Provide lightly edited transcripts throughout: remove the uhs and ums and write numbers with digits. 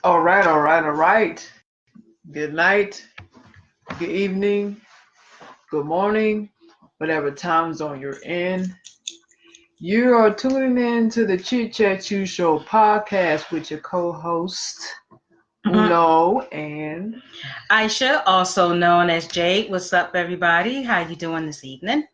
All right, all right, all right. Good night, good evening, good morning, whatever time zone you're in. You are tuning in to the Chit Chat Chew Show podcast with your co-host Mhm. Uno and Aisha, also known as Jade. What's up, everybody? How you doing this evening?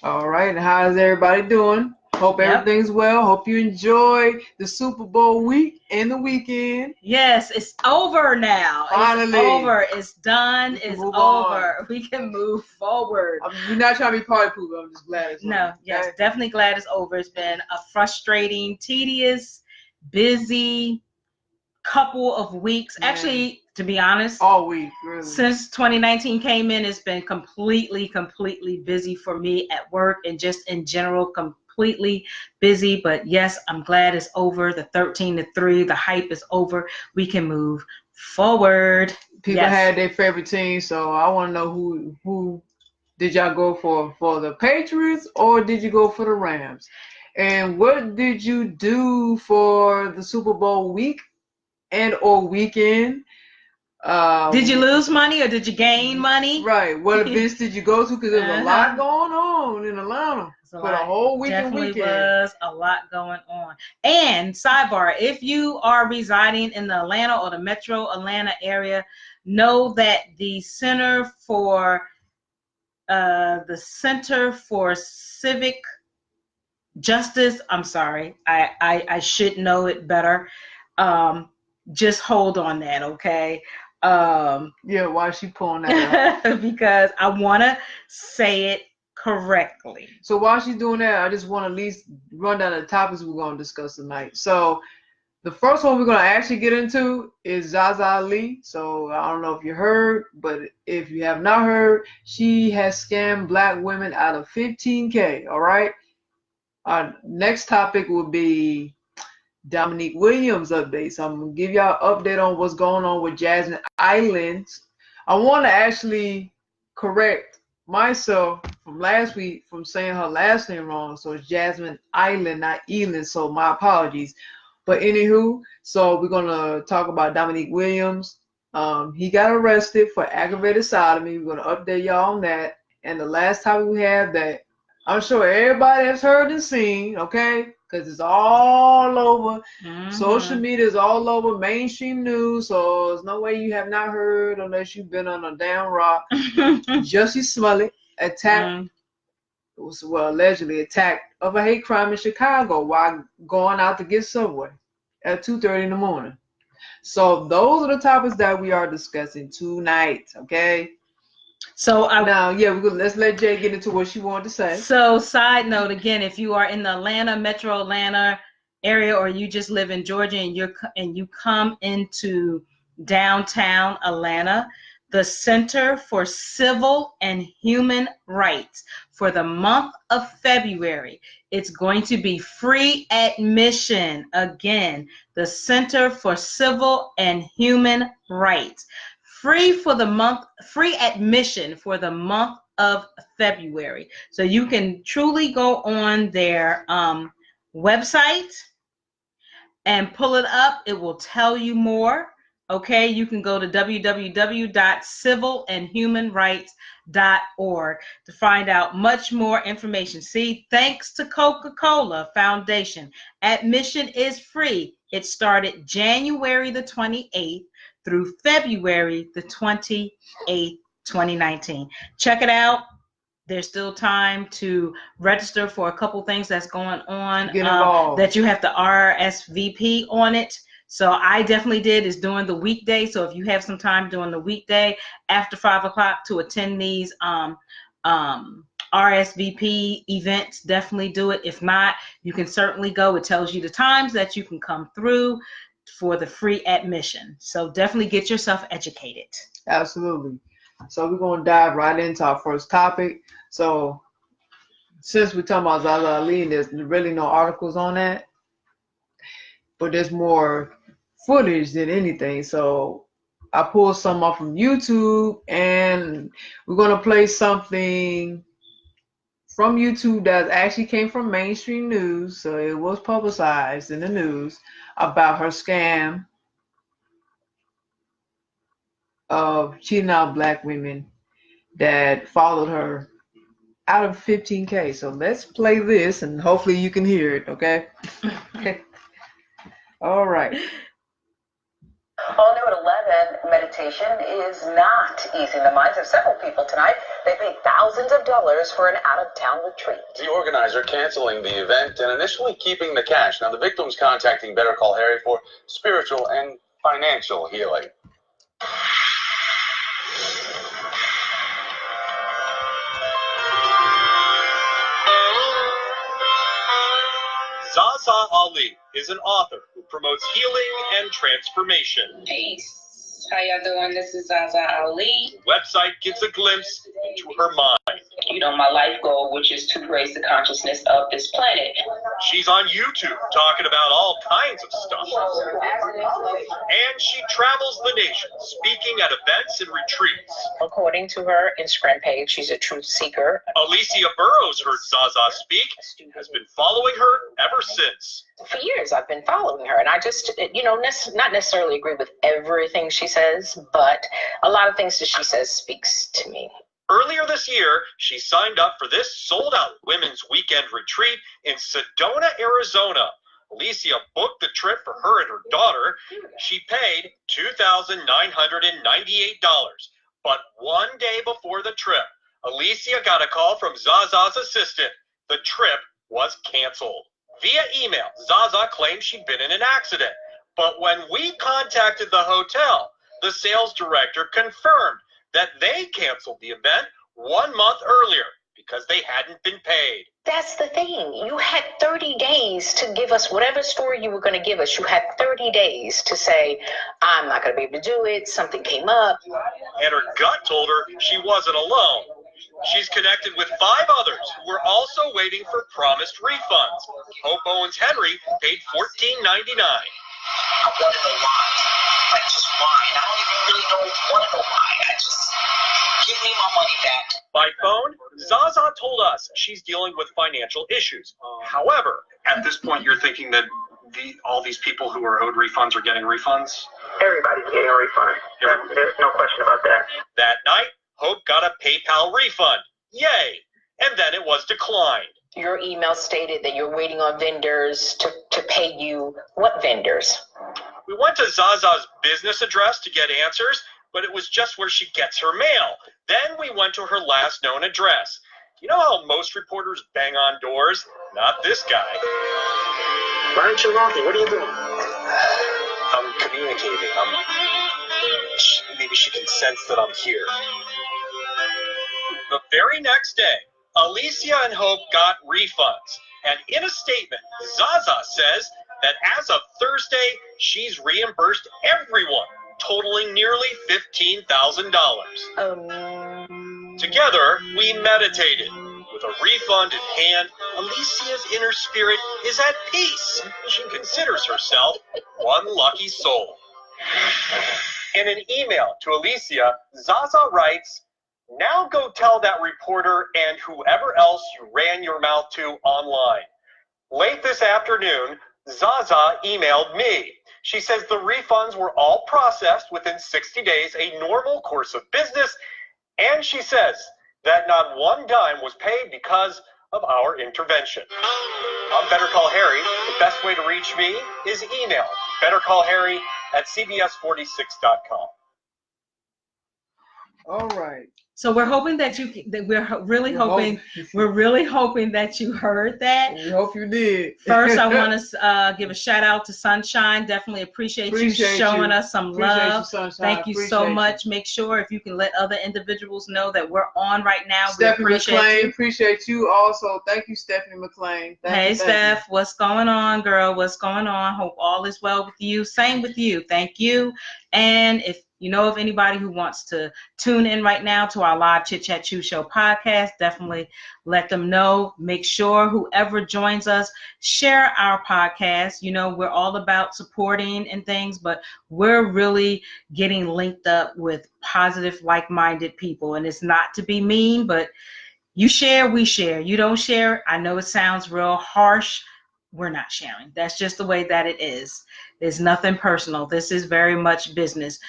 all right. How's everybody doing? Hope Yep. everything's well. Hope you enjoy the Super Bowl week and the weekend. Yes, it's over now. It's Finally, over. It's done. we can It's move on. over. We can move forward. We're not trying to be party pooper. I'm just glad it's over. No, yes, Okay. definitely glad it's over. It's been a frustrating, tedious, busy couple of weeks. Man, Actually, to be honest, all week, really. since 2019 came in, it's been completely busy for me at work and just in general, completely busy. But yes, I'm glad it's over. The 13-3, the hype is over. We can move forward. People Yes. had their favorite team, so I want to know who did y'all go for the Patriots or did you go for the Rams? And what did you do for the Super Bowl week and or weekend? Did you lose money or did you gain money? Right. What events did you go to? Because there's a lot Uh-huh. going on in Atlanta It's a for the lot. whole week and Definitely weekend. was a lot going on. And sidebar, if you are residing in the Atlanta or the Metro Atlanta area, know that the Center for Civic Justice, I'm sorry, I should know it better. Um, just hold on that, okay? Yeah, why is she pulling that up? Because I want to say it correctly. So while she's doing that, I just want to at least run down the topics we're going to discuss tonight. So the first one we're going to actually get into is ZaZa Ali. So I don't know if you heard, but if you have not heard, she has scammed black women out of 15K. All right. Our next topic will be Dominique Williams update. So I'm going to give y'all an update on what's going on with Jasmine Islands. I want to actually correct myself from last week from saying her last name wrong. So it's Jasmine Island, not Eland. So my apologies. But anywho, so we're gonna talk about Dominique Williams. He got arrested for aggravated sodomy. We're gonna update y'all on that. And the last time we have that, I'm sure everybody has heard and seen, okay? Because it's all over. Social media is all over mainstream news, so there's no way you have not heard unless you've been on a damn rock. Jussie Smollett attacked, well, allegedly attacked of a hate crime in Chicago while going out to get Subway at 2:30 in the morning. So those are the topics that we are discussing tonight, okay? So let's let Jay get into what she wanted to say. So side note again, if you are in the Metro Atlanta area, or you just live in Georgia and you come into downtown Atlanta, the Center for Civil and Human Rights for the month of February, it's going to be free admission. Again, the Center for Civil and Human Rights. Free admission for the month of February. So you can truly go on their website and pull it up. It will tell you more. Okay, you can go to www.civilandhumanrights.org to find out much more information. See, thanks to Coca-Cola Foundation, admission is free. It started January the 28th through February the 28th, 2019. Check it out. There's still time to register for a couple things that's going on that you have to RSVP on it. So I definitely did. It's during the weekday. So if you have some time during the weekday after 5 o'clock to attend these RSVP events, definitely do it. If not, you can certainly go. It tells you the times that you can come through for the free admission. So definitely get yourself educated. Absolutely. So we're going to dive right into our first topic. So since we're talking about ZaZa Ali, there's really no articles on that, but there's more footage than anything. So I pulled some off from YouTube, and we're going to play something from YouTube that actually came from mainstream news. So it was publicized in the news about her scam of cheating out black women that followed her out of 15K. So let's play this and hopefully you can hear it, okay? All right. All new at 11, meditation is not easing the minds of several people tonight. They paid thousands of dollars for an out-of-town retreat. The organizer canceling the event and initially keeping the cash. Now, the victims contacting Better Call Harry for spiritual and financial healing. ZaZa Ali is an author who promotes healing and transformation. Peace. How y'all doing? This is ZaZa Ali. The website gives a glimpse into her mind. You know, my life goal, which is to raise the consciousness of this planet. She's on YouTube talking about all kinds of stuff. And she travels the nation, speaking at events and retreats. According to her Instagram page, she's a truth seeker. Alicia Burrows heard ZaZa speak, has been following her ever since. For years, I've been following her, and I just, not necessarily agree with everything she says, but a lot of things that she says speaks to me. Earlier this year, she signed up for this sold-out women's weekend retreat in Sedona, Arizona. Alicia booked the trip for her and her daughter. She paid $2,998. But one day before the trip, Alicia got a call from ZaZa's assistant. The trip was canceled. Via email, ZaZa claimed she'd been in an accident. But when we contacted the hotel, the sales director confirmed that they canceled the event 1 month earlier because they hadn't been paid. That's the thing. You had 30 days to give us whatever story you were going to give us. You had 30 days to say, I'm not going to be able to do it. Something came up. And her gut told her she wasn't alone. She's connected with 5 others who were also waiting for promised refunds. Hope Owens Henry paid $14.99. I wanted a lot. Like, just why? I don't even really know what or why. Give me my money back. By phone, ZaZa told us she's dealing with financial issues. However, at this point, you're thinking that all these people who are owed refunds are getting refunds? Everybody's getting a refund. There's no question about that. that night, Hope got a PayPal refund. Yay! And then it was declined. Your email stated that you're waiting on vendors to pay you. What vendors? We went to ZaZa's business address to get answers, but it was just where she gets her mail. Then we went to her last known address. You know how most reporters bang on doors? Not this guy. Why aren't you walking? What are you doing? I'm communicating. Maybe she can sense that I'm here. The very next day, Alicia and Hope got refunds. And in a statement, ZaZa says that as of Thursday, she's reimbursed everyone, totaling nearly $15,000. Together, we meditated. With a refund in hand, Alicia's inner spirit is at peace. She considers herself one lucky soul. In an email to Alicia, ZaZa writes, "Now go tell that reporter and whoever else you ran your mouth to online." Late this afternoon, ZaZa emailed me. She says the refunds were all processed within 60 days, a normal course of business, and she says that not one dime was paid because of our intervention. I'm Better Call Harry. The best way to reach me is email bettercallharry@cbs46.com. All right. So we're hoping that we're really hoping that you heard that. We hope you did. First, I want to give a shout out to Sunshine. Definitely appreciate you showing us some love. Thank you so much. Make sure if you can let other individuals know that we're on right now. Stephanie McClain, appreciate you also. Thank you, Stephanie McClain. Hey, Steph, what's going on, girl? What's going on? Hope all is well with you. Same with you. Thank you. And if you know of anybody who wants to tune in right now to our live Chit Chat Chew Show podcast, definitely let them know. Make sure whoever joins us, share our podcast. You know, we're all about supporting and things, but we're really getting linked up with positive, like-minded people. And it's not to be mean, but you share, we share. You don't share, I know it sounds real harsh. We're not sharing. That's just the way that it is. There's nothing personal. This is very much business.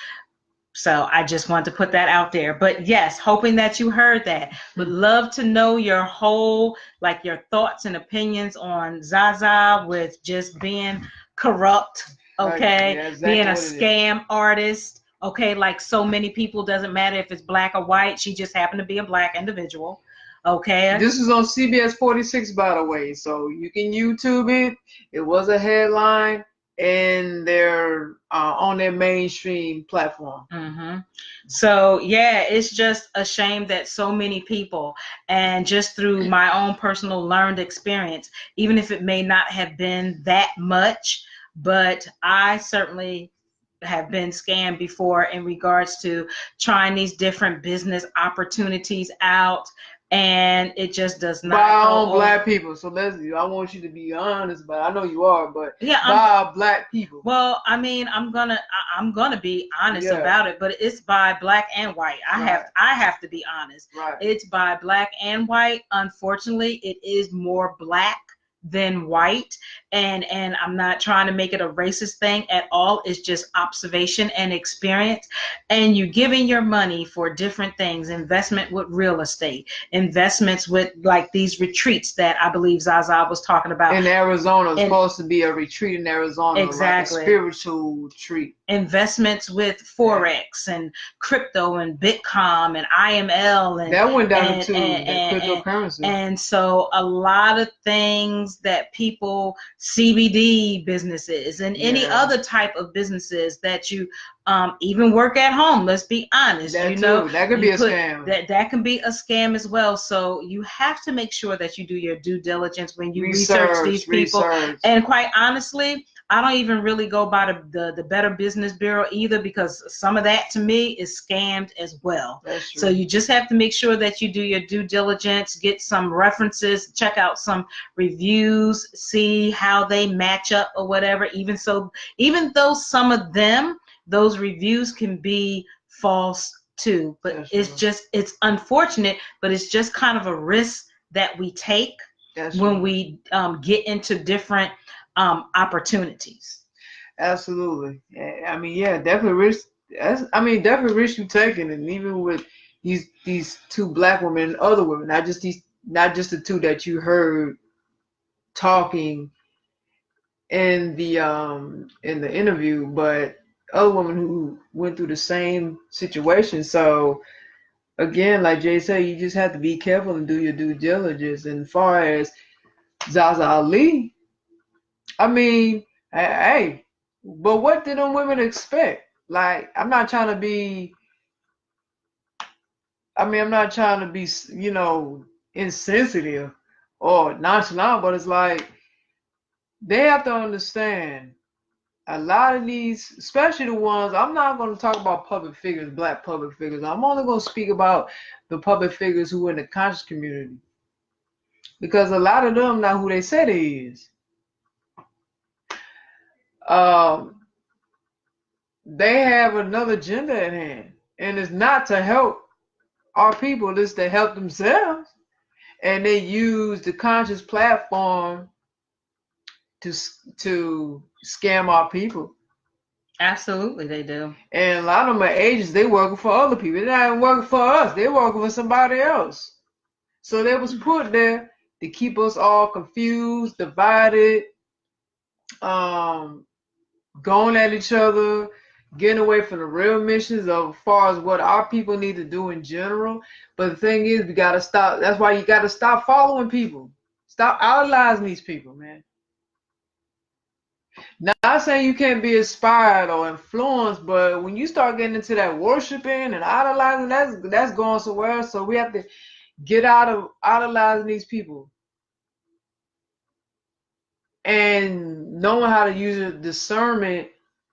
So I just wanted to put that out there. But yes, hoping that you heard that. Would love to know your whole, like your thoughts and opinions on ZaZa with just being corrupt, okay? Yeah, exactly being a what it is. scam artist, okay? Like so many people, doesn't matter if it's black or white. She just happened to be a black individual, okay? This is on CBS 46, by the way, so you can YouTube it. It was a headline, and they're on their mainstream platform. Mm-hmm. So yeah, it's just a shame that so many people, and just through my own personal learned experience, even if it may not have been that much, but I certainly have been scammed before in regards to trying these different business opportunities out, and it just does not By our go own over. black people. So Leslie, I want you to be honest, but I know you are, but Yeah, by our black people. well, I mean, I'm gonna be honest Yeah. about it, but it's by black and white. I have to be honest. Right. It's by black and white. Unfortunately, it is more black than white, and I'm not trying to make it a racist thing at all. It's just observation and experience. And you giving your money for different things, investment with real estate, investments with like these retreats that I believe ZaZa was talking about. In Arizona, it's supposed to be a retreat in Arizona, Exactly. like a spiritual retreat. Investments with Forex and crypto and Bitcoin and IML and that went down to cryptocurrency. And so a lot of things that people, CBD businesses and any other type of businesses that you even work at home, let's be honest, that could be a scam. That can be a scam as well. So you have to make sure that you do your due diligence when you research these people. And quite honestly, I don't even really go by the Better Business Bureau either, because some of that to me is scammed as well. That's true. So you just have to make sure that you do your due diligence, get some references, check out some reviews, see how they match up or whatever. Even though some of them, those reviews can be false too, but it's unfortunate, but it's just kind of a risk that we take when we get into different opportunities. Absolutely. I mean, yeah, definitely risk. Definitely risk you taking, and even with these two black women and other women, not just the two that you heard talking in the interview, but other women who went through the same situation. So again, like Jay said, you just have to be careful and do your due diligence. And as far as ZaZa Ali, I mean, hey, but what did them women expect? Like, I'm not trying to be, insensitive or nonchalant, but it's like, they have to understand a lot of these, especially the ones, I'm not going to talk about public figures, black public figures. I'm only going to speak about the public figures who are in the conscious community. Because a lot of them not who they say they is. They have another agenda at hand, and it's not to help our people, it's to help themselves. And they use the conscious platform to scam our people. Absolutely, they do. And a lot of them are agents. They working for other people. They're not even working for us. They're working for somebody else. So they was put there to keep us all confused, divided, going at each other, getting away from the real missions of as far as what our people need to do in general. But the thing is, we got to stop. That's why you got to stop following people. Stop idolizing these people, man. Not saying you can't be inspired or influenced, but when you start getting into that worshiping and idolizing, that's going somewhere. So we have to get out of idolizing these people and knowing how to use your discernment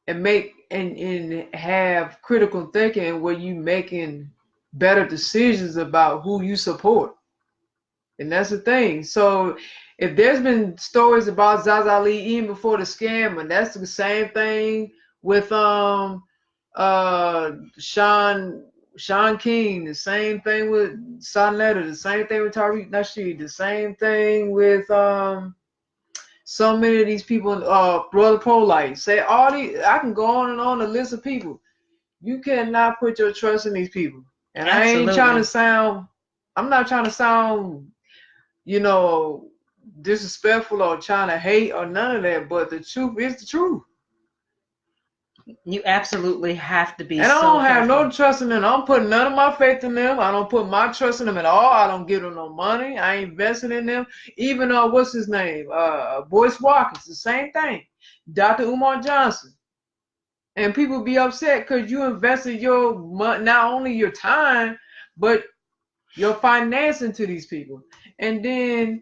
and make and have critical thinking where you making better decisions about who you support. And that's the thing. So if there's been stories about ZaZa Ali even before the scam, and that's the same thing with Sean King, the same thing with Sonetta, the same thing with Tariq Nasheed, the same thing with so many of these people, Brother Pro-Life, say all these, I can go on and on the list of people. You cannot put your trust in these people. And Absolutely. I'm not trying to sound, disrespectful or trying to hate or none of that, but the truth is the truth. You absolutely have to be And I so don't have careful. no trust in them. I don't put none of my faith in them. I don't put my trust in them at all. I don't give them no money. I ain't investing in them. Even what's his name? Boyce Watkins, the same thing. Dr. Umar Johnson. And people be upset because you invested not only your time, but your finance into these people. And then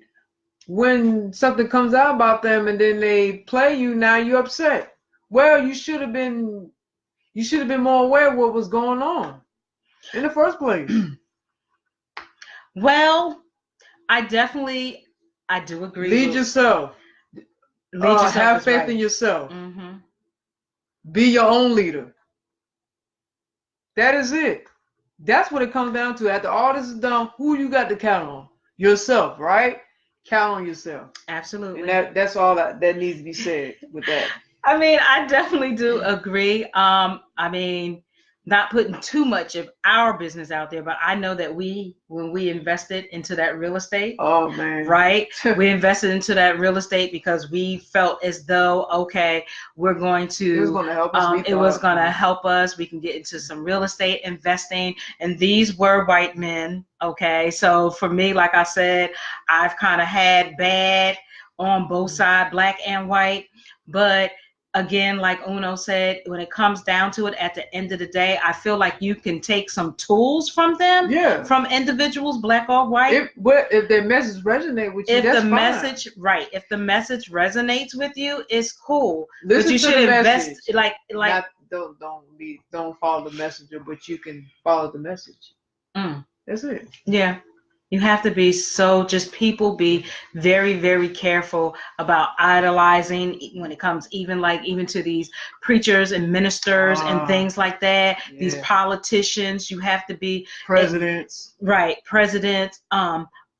when something comes out about them and then they play you, now you're upset. Well, you should have been more aware of what was going on in the first place. Well, I do agree. Lead yourself. Have faith in yourself. Mm-hmm. Be your own leader. That is it. That's what it comes down to. After all this is done, who you got to count on? Yourself, right? Count on yourself. Absolutely. And that's all that needs to be said with that. I mean, I definitely do agree. I mean, not putting too much of our business out there, but I know that when we invested into that real estate, oh man, right? We invested into that real estate because we felt as though, okay, we're going to, it was going to help us. It was going to help us. We can get into some real estate investing, and these were white men. Okay, so for me, like I said, I've kind of had bad on both sides, black and white, but again, like Uno said, when it comes down to it, at the end of the day, I feel like you can take some tools from them, from individuals, black or white. If their message resonates with you, that's fine. If the message resonates with you, it's cool. Listen but you to should the invest message. like don't follow the messenger, but you can follow the message. That's it. Yeah. You have to be people be very, very careful about idolizing when it comes even to these preachers and ministers and things like that. Yeah. These politicians, you have to be presidents. Presidents,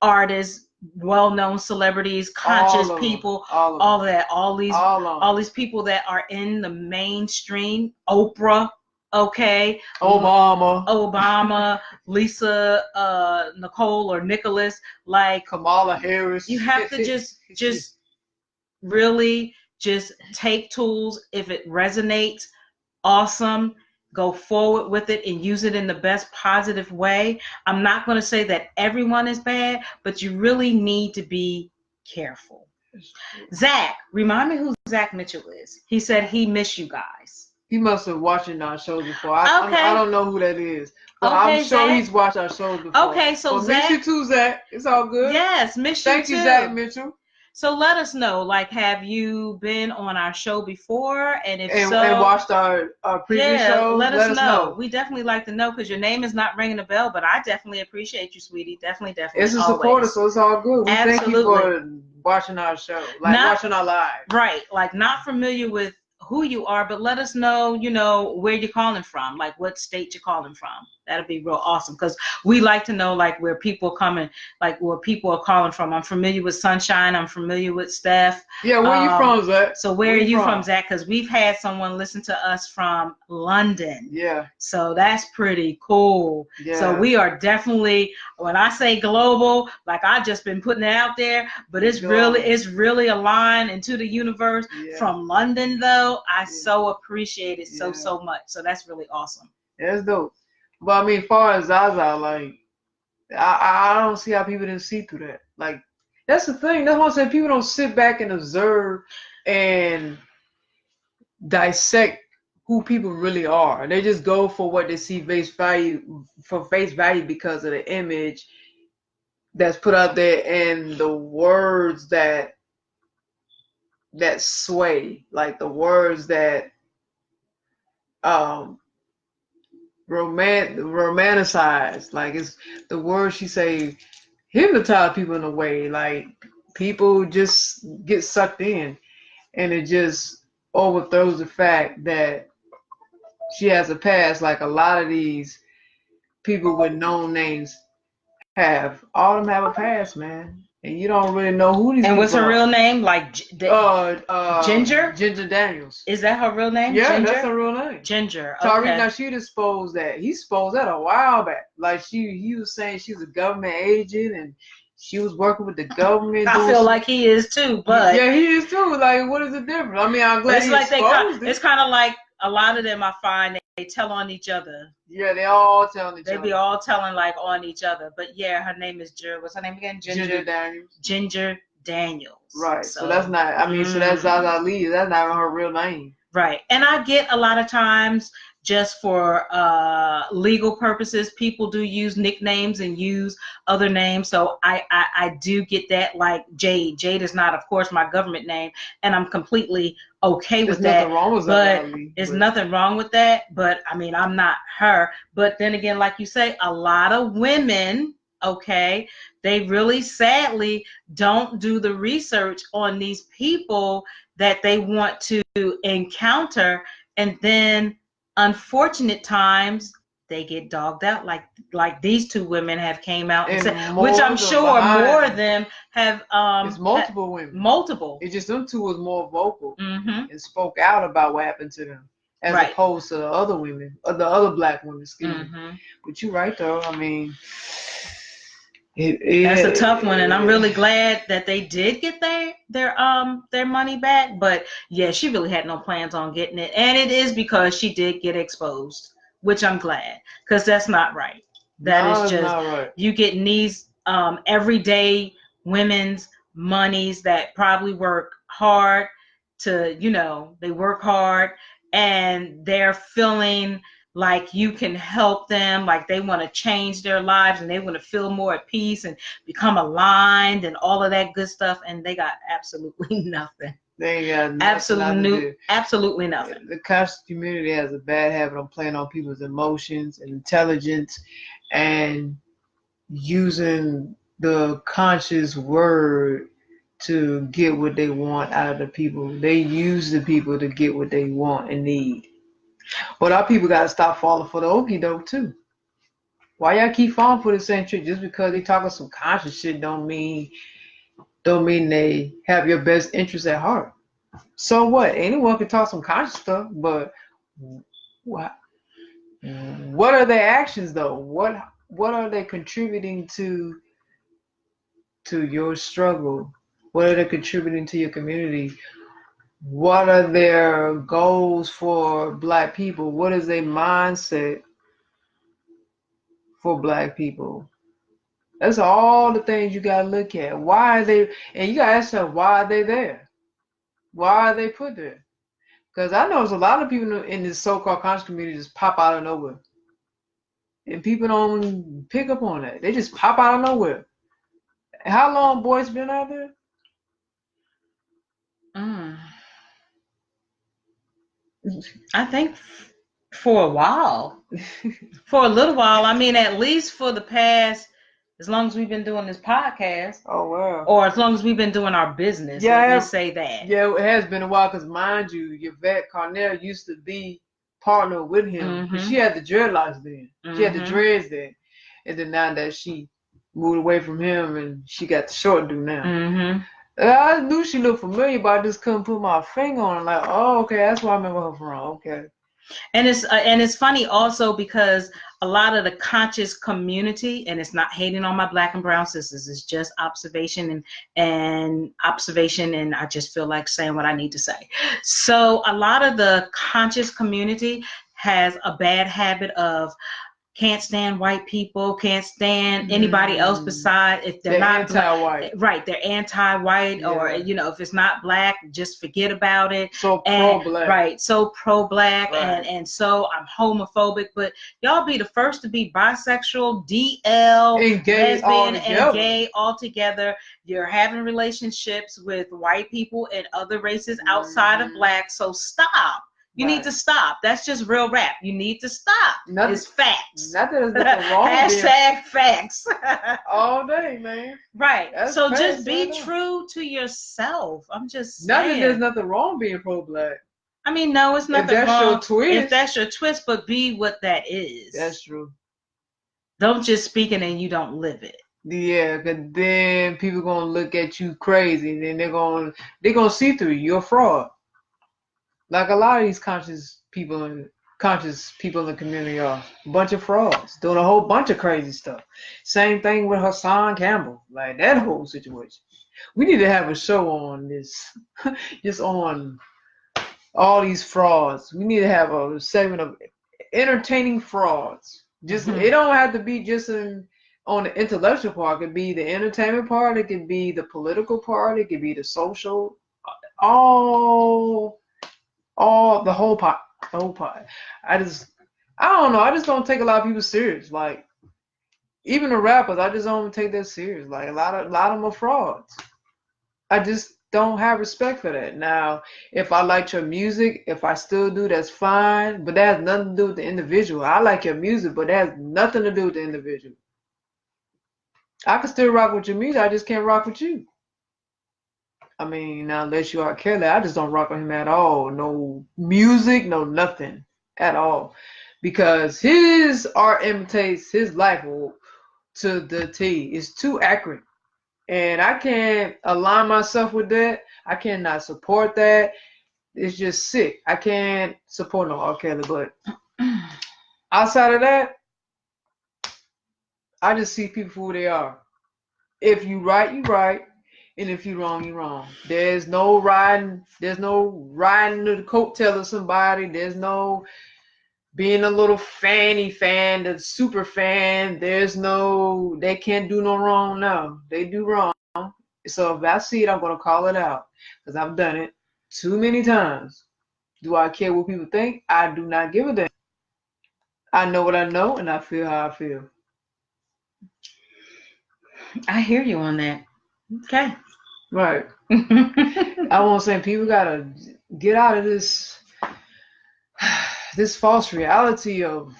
artists, well-known celebrities, conscious people, all these people that are in the mainstream, Oprah. Okay. Obama, Lisa, Nicole or Nicholas, like Kamala Harris. You have to just really just take tools. If it resonates, awesome. Go forward with it and use it in the best positive way. I'm not going to say that everyone is bad, but you really need to be careful. Zach, remind me who Zach Mitchell is. He said he missed you guys. He must have watching our shows before. I don't know who that is. But I'm sure Zach. He's watched our shows before. Okay, so Zach. Miss you too, Zach. It's all good. Yes, miss you too. Thank you, Zach Mitchell. So let us know, like, have you been on our show before? And if so, and watched our previous show, let us know. We definitely like to know because your name is not ringing a bell, but I definitely appreciate you, sweetie. Definitely. It's a supporter, so it's all good. We thank you for watching our show, watching our live. Right, like not familiar with who you are, but let us know, where you're calling from, like what state you're calling from. That'd be real awesome because we like to know like where people coming, like where people are calling from. I'm familiar with Sunshine. I'm familiar with Steph. Yeah, where you from, Zach? So where are you from, Zach? Because we've had someone listen to us from London. Yeah. So that's pretty cool. Yeah. So we are definitely, when I say global, like I've just been putting it out there, but it's really aligned into the universe. Yeah. From London though. I so appreciate it so much. So that's really awesome. Yeah, that's dope. But I mean, as far as ZaZa, like, I don't see how people didn't see through that. Like, that's the thing. That's what I'm saying. People don't sit back and observe and dissect who people really are. They just go for what they see face value because of the image that's put out there and the words that sway, like the words that romanticize, like it's the words she say hypnotize people in a way, like people just get sucked in, and it just overthrows the fact that she has a past like a lot of these people with known names have. All of them have a past, man. and you don't really know who these And people what's her are. real name? Like Ginger? Ginger Daniels. Is that her real name? Yeah, Ginger? that's her real name. Ginger. Tariq, Okay. now she exposed that. He exposed that a while back. Like he was saying she was a government agent and she was working with the government. I feel like he is too, but yeah, he is too. Like, what is the difference? I mean, I'm glad he exposed it. It's kind of like a lot of them. I find they tell on each other. Yeah, they all telling each other. They be all telling like on each other. But yeah, her name is what's her name again? Ginger Daniels. Ginger Daniels. Right. So that's not. I mean, so that's ZaZa Lee. That's not her real name. Right. And I get a lot of times just for legal purposes, people do use nicknames and use other names. So I do get that, like Jade. Jade is not, of course, my government name, and I'm completely okay with that. Nothing wrong with that. There's nothing wrong with that. But I mean, I'm not her. But then again, like you say, a lot of women, okay, they really sadly don't do the research on these people that they want to encounter, and then unfortunate times they get dogged out like these two women have came out and said, which I'm sure more of them have it's multiple women. Multiple. It's just them two was more vocal and spoke out about what happened to them as opposed to the other women, or the other black women, excuse me. But you're right though, I mean, that's a tough one, and I'm really glad that they did get their money back. But yeah, she really had no plans on getting it, and it is because she did get exposed, which I'm glad, because that's not right. That is just not right. You getting these everyday women's monies that probably work hard to, they work hard, and they're feeling like you can help them, like they want to change their lives and they want to feel more at peace and become aligned and all of that good stuff, and they got absolutely nothing. They got absolutely nothing. The conscious community has a bad habit of playing on people's emotions and intelligence and using the conscious word to get what they want out of the people. They use the people to get what they want and need. But our people got to stop falling for the okie doke too. Why y'all keep falling for the same trick? Just because they talking some conscious shit don't mean they have your best interest at heart. So what? Anyone can talk some conscious stuff, but what are their actions though? What are they contributing to your struggle? What are they contributing to your community? What are their goals for black people? What is their mindset for black people? That's all the things you gotta look at. Why are they? And you gotta ask them, why are they there? Why are they put there? Because I know there's a lot of people in this so-called conscious community just pop out of nowhere, and people don't pick up on that. They just pop out of nowhere. How long boys been out there? I think for a while. For a little while. I mean, at least for the past, as long as we've been doing this podcast. Oh, wow. Or as long as we've been doing our business. Yeah, let me say that. Yeah, it has been a while because, mind you, Yvette Carnell used to be partner with him. She had the dreadlocks then. She had the dreads then. And then now that she moved away from him and she got the short dude now. I knew she looked familiar, but I just couldn't put my finger on it. Like, oh, okay, that's where I remember her from. Okay. And it's funny also because a lot of the conscious community, and it's not hating on my black and brown sisters, it's just observation and I just feel like saying what I need to say. So a lot of the conscious community has a bad habit of can't stand white people, can't stand anybody else besides if they're not anti-white. Right, they're anti-white, or if it's not black, just forget about it. So pro-black. Right, so pro-black, and so I'm homophobic. But y'all be the first to be bisexual, DL, and gay, lesbian, and gay all together. You're having relationships with white people and other races outside of black. So stop. You need to stop. That's just real rap. You need to stop. It's facts. Not that there's nothing wrong with Hashtag facts. All day, man. Right. That's so facts, just be true to yourself. I'm just saying. Not that there's nothing wrong being pro-black. I mean, no, it's nothing wrong. If that's your twist. If that's your twist, but be what that is. That's true. Don't just speak it and you don't live it. Yeah, because then people gonna look at you crazy, and then they're gonna see through you. You're a fraud. Like a lot of these conscious people in the community are a bunch of frauds doing a whole bunch of crazy stuff. Same thing with Hassan Campbell, like that whole situation. We need to have a show on this, just on all these frauds. We need to have a segment of entertaining frauds. Just It don't have to be just on the intellectual part. It could be the entertainment part. It could be the political part. It could be the social. All the whole pot. The whole pot. I don't know. I just don't take a lot of people serious. Like even the rappers, I just don't take that serious. Like a lot of them are frauds. I just don't have respect for that. Now, if I liked your music, if I still do, that's fine. But that has nothing to do with the individual. I like your music, but that has nothing to do with the individual. I can still rock with your music. I just can't rock with you. I mean, now unless you are Kelly, I just don't rock with him at all. No music, no nothing at all. Because his art imitates his life to the T. It's too accurate. And I can't align myself with that. I cannot support that. It's just sick. I can't support no R. Kelly, but outside of that, I just see people for who they are. If you right, you right. And if you wrong, you wrong. There's no riding the coattail of somebody. There's no being a little fan, the super fan. They can't do no wrong now. They do wrong. So if I see it, I'm going to call it out because I've done it too many times. Do I care what people think? I do not give a damn. I know what I know, and I feel how I feel. I hear you on that. Okay. Right. I want to say people got to get out of this false reality of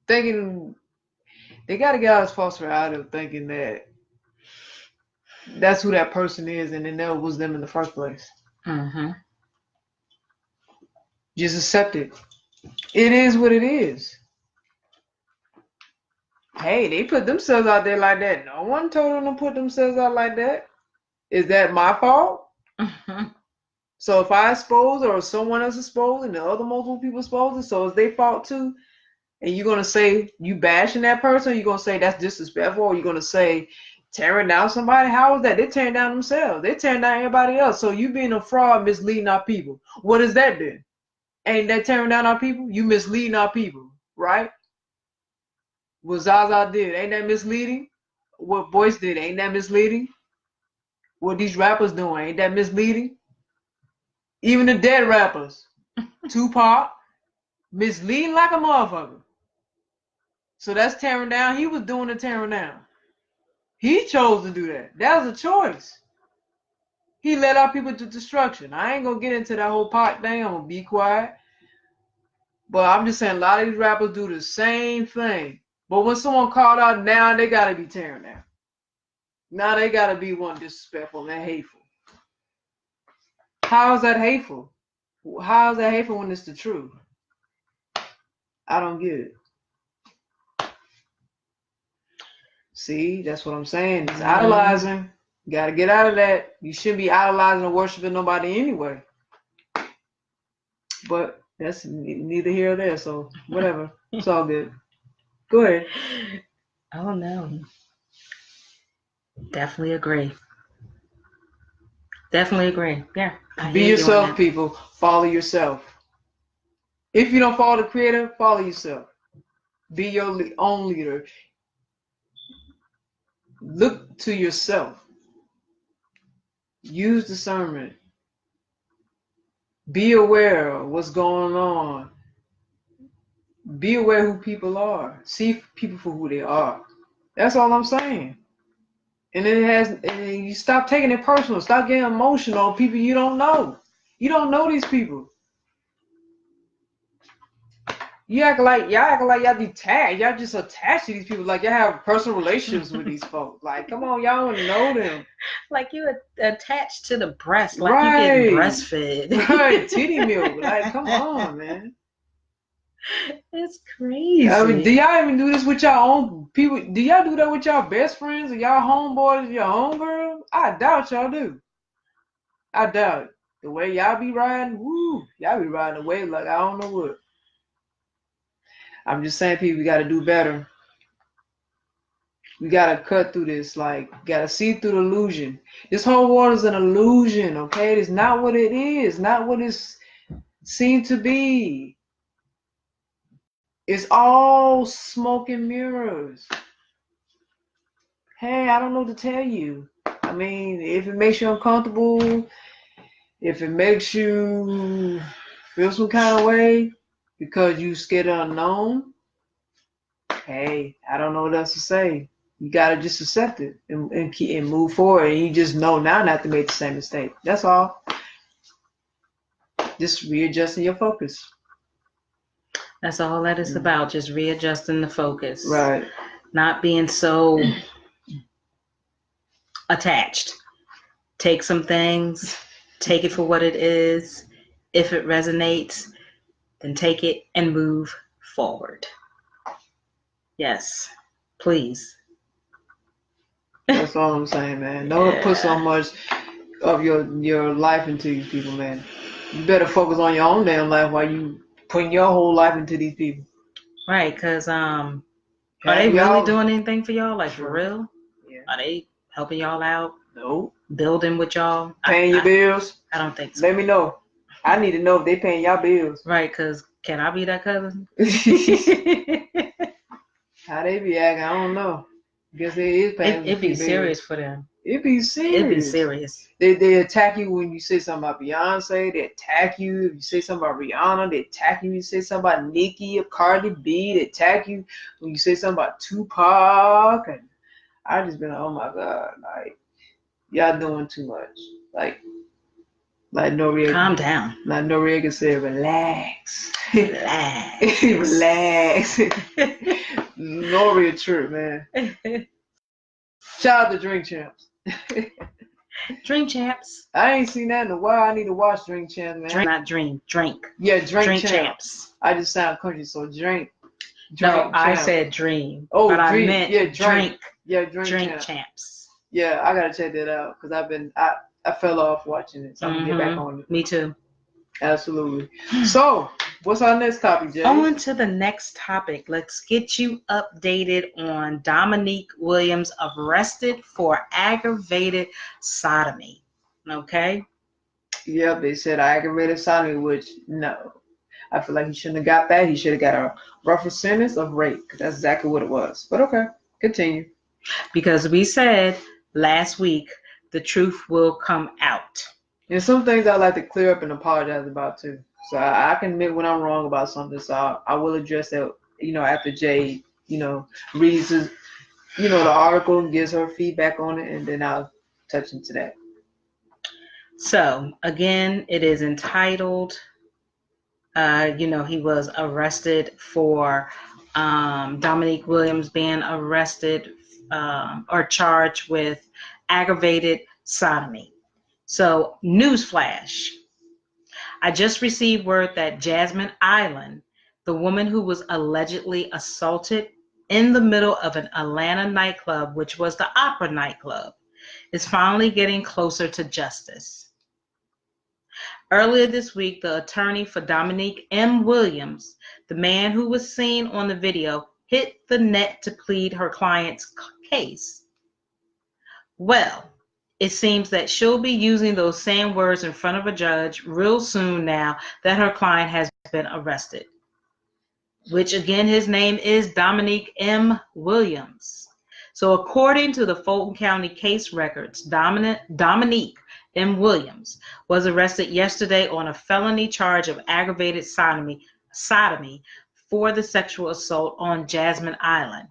thinking. They got to get out of this false reality of thinking that that's who that person is, and it never was them in the first place. Mm-hmm. Just accept it. It is what it is. Hey, they put themselves out there like that. No one told them to put themselves out like that. Is that my fault? Mm-hmm. So if I expose or someone else exposed and the other multiple people exposed it, so it's their fault too? And you're going to say you bashing that person? Or you're going to say that's disrespectful? Or you're going to say tearing down somebody? How is that? They're tearing down themselves. They're tearing down everybody else. So you being a fraud, misleading our people. What is that then? Ain't that tearing down our people? You misleading our people, right? What ZaZa did, ain't that misleading? What Boyce did, ain't that misleading? What these rappers doing, ain't that misleading? Even the dead rappers, Tupac, misleading like a motherfucker. So that's tearing down. He was doing the tearing down. He chose to do that. That was a choice. He led our people to destruction. I ain't gonna get into that whole pot thing. I'm gonna be quiet. But I'm just saying a lot of these rappers do the same thing. But when someone called out, now they gotta be tearing down. Now they gotta be one disrespectful and hateful. How is that hateful? How is that hateful when it's the truth? I don't get it. See, that's what I'm saying. It's idolizing. You gotta get out of that. You shouldn't be idolizing or worshiping nobody anyway. But that's neither here or there, so whatever. It's all good. Go ahead. Oh no. Definitely agree. Definitely agree. Yeah. Be yourself, people. Follow yourself. If you don't follow the creator, follow yourself. Be your own leader. Look to yourself. Use discernment. Be aware of what's going on. Be aware who people are. See people for who they are. That's all I'm saying. And you stop taking it personal. Stop getting emotional on people you don't know. You don't know these people. Y'all act like y'all detached. Y'all just attached to these people. Like y'all have personal relationships with these folks. Like, come on, y'all don't know them. Like you attached to the breast, like right. You getting breastfed. Right, titty milk. Like, come on, man. It's That's crazy. I mean, do y'all even do this with y'all own people? Do y'all do that with y'all best friends or y'all homeboys, your homegirls? I doubt y'all do. I doubt it. The way y'all be riding, woo, y'all be riding away like I don't know what. I'm just saying, people, we got to do better. We got to cut through this. Like, got to see through the illusion. This whole world is an illusion, okay? It's not what it is, not what it's seen to be. It's all smoke and mirrors. Hey, I don't know what to tell you. I mean, if it makes you uncomfortable, if it makes you feel some kind of way because you scared of unknown, hey, I don't know what else to say. You gotta just accept it and move forward. And you just know now not to make the same mistake. That's all. Just readjusting your focus. That's all that is about. Just readjusting the focus. Right. Not being so attached. Take some things, take it for what it is. If it resonates, then take it and move forward. Yes, please. That's all I'm saying, man. Don't put so much of your life into these people, man. You better focus on your own damn life while you putting your whole life into these people. Right, because are they really doing anything for y'all? Like, for real? Yeah. Are they helping y'all out? Nope. Building with y'all? Paying your bills? I don't think so. Let me know. I need to know if they paying y'all bills. Right, because can I be that cousin? How they be acting, I don't know. Guess they is paying. It'd be serious for them. It'd be serious. It'd be serious. They attack you when you say something about Beyonce. They attack you if you say something about Rihanna. They attack you when you say something about Nicki or Cardi B. They attack you when you say something about Tupac. And I just been like, oh my God, like y'all doing too much. Like Noriega. Calm down. Like Noriega said, relax. Relax. Relax. Noriega trip, man. Shout out to Drink Champs. Drink Champs. I ain't seen that in a while. I need to watch Drink Champs, man. Not dream. Drink. Yeah, Drink Champs. Champs. I just sound country, so drink. No, I Champs. said dream. Oh, but dream. I meant Yeah, drink. Yeah, Drink Champs. Yeah, I gotta check that out because I fell off watching it, so I'm gonna get back on it. Me too. Absolutely. So, what's our next topic, Jay? On to the next topic. Let's get you updated on Dominique Williams arrested for aggravated sodomy. Okay? Yep, they said aggravated sodomy, which, no. I feel like he shouldn't have got that. He should have got a rougher sentence of rape. That's exactly what it was. But okay, continue. Because we said last week the truth will come out. And some things I like to clear up and apologize about too. So I can admit when I'm wrong about something. So I will address that, after Jay, reads his, the article and gives her feedback on it, and then I'll touch into that. So again, it is entitled, he was arrested for Dominique Williams being arrested or charged with aggravated sodomy. So, newsflash. I just received word that Jasmine Island, the woman who was allegedly assaulted in the middle of an Atlanta nightclub, which was the Opera nightclub, is finally getting closer to justice. Earlier this week, the attorney for Dominique M. Williams, the man who was seen on the video, hit the net to plead her client's case. Well, it seems that she'll be using those same words in front of a judge real soon now that her client has been arrested. Which again, his name is Dominique M. Williams. So according to the Fulton County case records, Dominique M. Williams was arrested yesterday on a felony charge of aggravated sodomy for the sexual assault on Jasmine Island.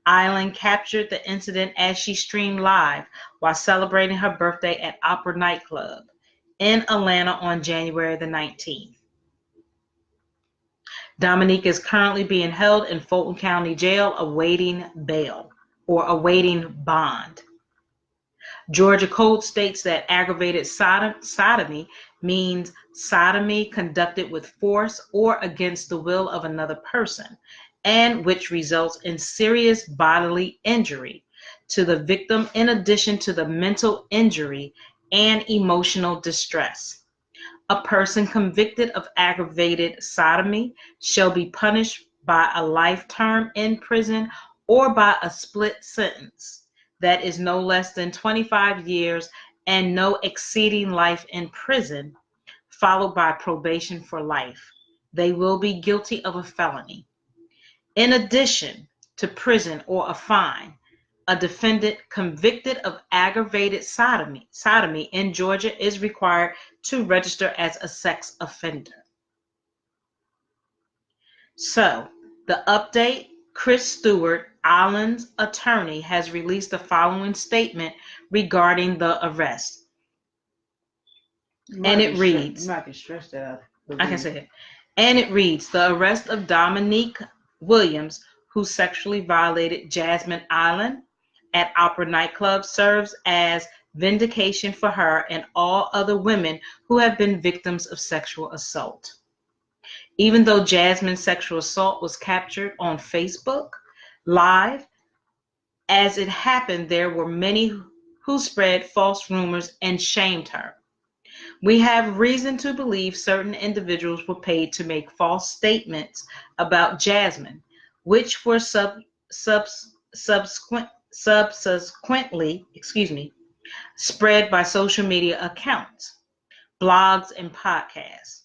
Island captured the incident as she streamed live while celebrating her birthday at Opera nightclub in Atlanta on January the 19th. Dominique is currently being held in Fulton County Jail awaiting bail or awaiting bond. Georgia Code states that aggravated sodomy means sodomy conducted with force or against the will of another person, and which results in serious bodily injury to the victim in addition to the mental injury and emotional distress. A person convicted of aggravated sodomy shall be punished by a life term in prison or by a split sentence that is no less than 25 years and no exceeding life in prison, followed by probation for life. They will be guilty of a felony. In addition to prison or a fine, a defendant convicted of aggravated sodomy in Georgia is required to register as a sex offender. So, the update, Chris Stewart, Allen's attorney, has released the following statement regarding the arrest. And it reads, I can stretch that out. I can say it. And it reads, the arrest of Dominique Williams, who sexually violated Jasmine Island at Opera nightclub, serves as vindication for her and all other women who have been victims of sexual assault. Even though Jasmine's sexual assault was captured on Facebook Live, as it happened, there were many who spread false rumors and shamed her. We have reason to believe certain individuals were paid to make false statements about Jasmine, which were subsequently spread by social media accounts, blogs, and podcasts.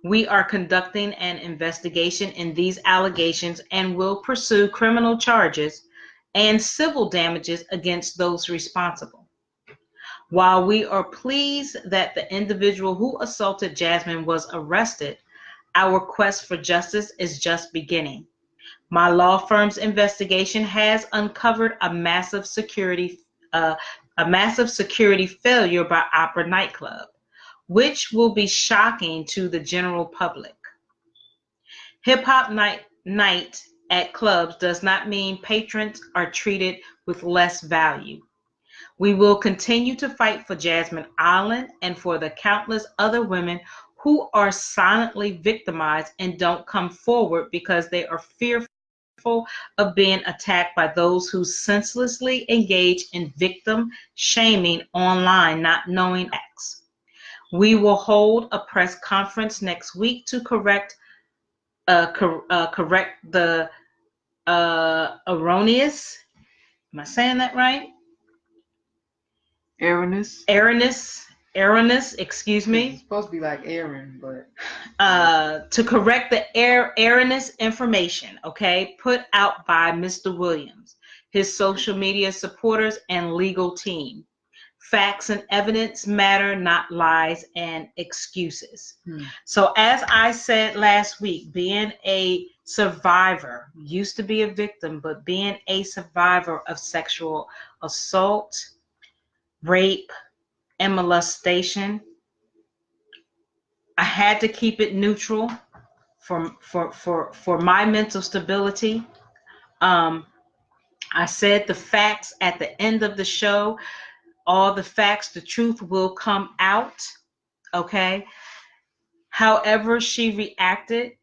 We are conducting an investigation in these allegations and will pursue criminal charges and civil damages against those responsible. While we are pleased that the individual who assaulted Jasmine was arrested, our quest for justice is just beginning. My law firm's investigation has uncovered a massive security failure by Opera nightclub, which will be shocking to the general public. Hip-hop night at clubs does not mean patrons are treated with less value. We will continue to fight for Jasmine Island and for the countless other women who are silently victimized and don't come forward because they are fearful of being attacked by those who senselessly engage in victim shaming online, not knowing acts. We will hold a press conference next week to correct the erroneous. Am I saying that right? Erroneous. Excuse me. It's supposed to be like Aaron, but to correct the erroneous information, okay, put out by Mr. Williams, his social media supporters, and legal team. Facts and evidence matter, not lies and excuses. So as I said last week, being a survivor, used to be a victim, but being a survivor of sexual assault, rape, and molestation, I had to keep it neutral for my mental stability. I said the facts at the end of the show. All the facts, the truth will come out, okay? However she reacted,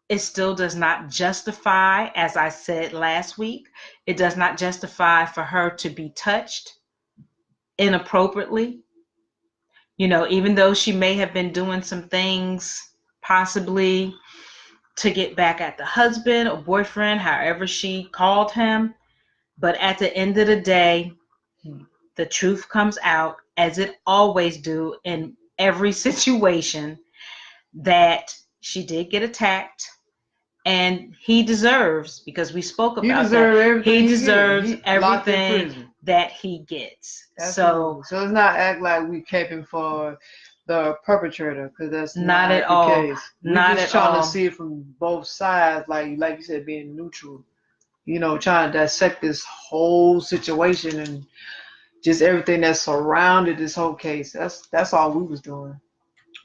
it still does not justify, as I said last week, it does not justify for her to be touched inappropriately. You know, even though she may have been doing some things possibly to get back at the husband or boyfriend, however she called him, but at the end of the day, the truth comes out, as it always do in every situation, that she did get attacked, and he deserves, because we spoke about that, he deserves everything that he gets. Absolutely. So let's not act like we caping for the perpetrator, because that's not at the all. case. We're just trying to see it from both sides, like you said, being neutral. You know, trying to dissect this whole situation and just everything that surrounded this whole case. That's all we was doing.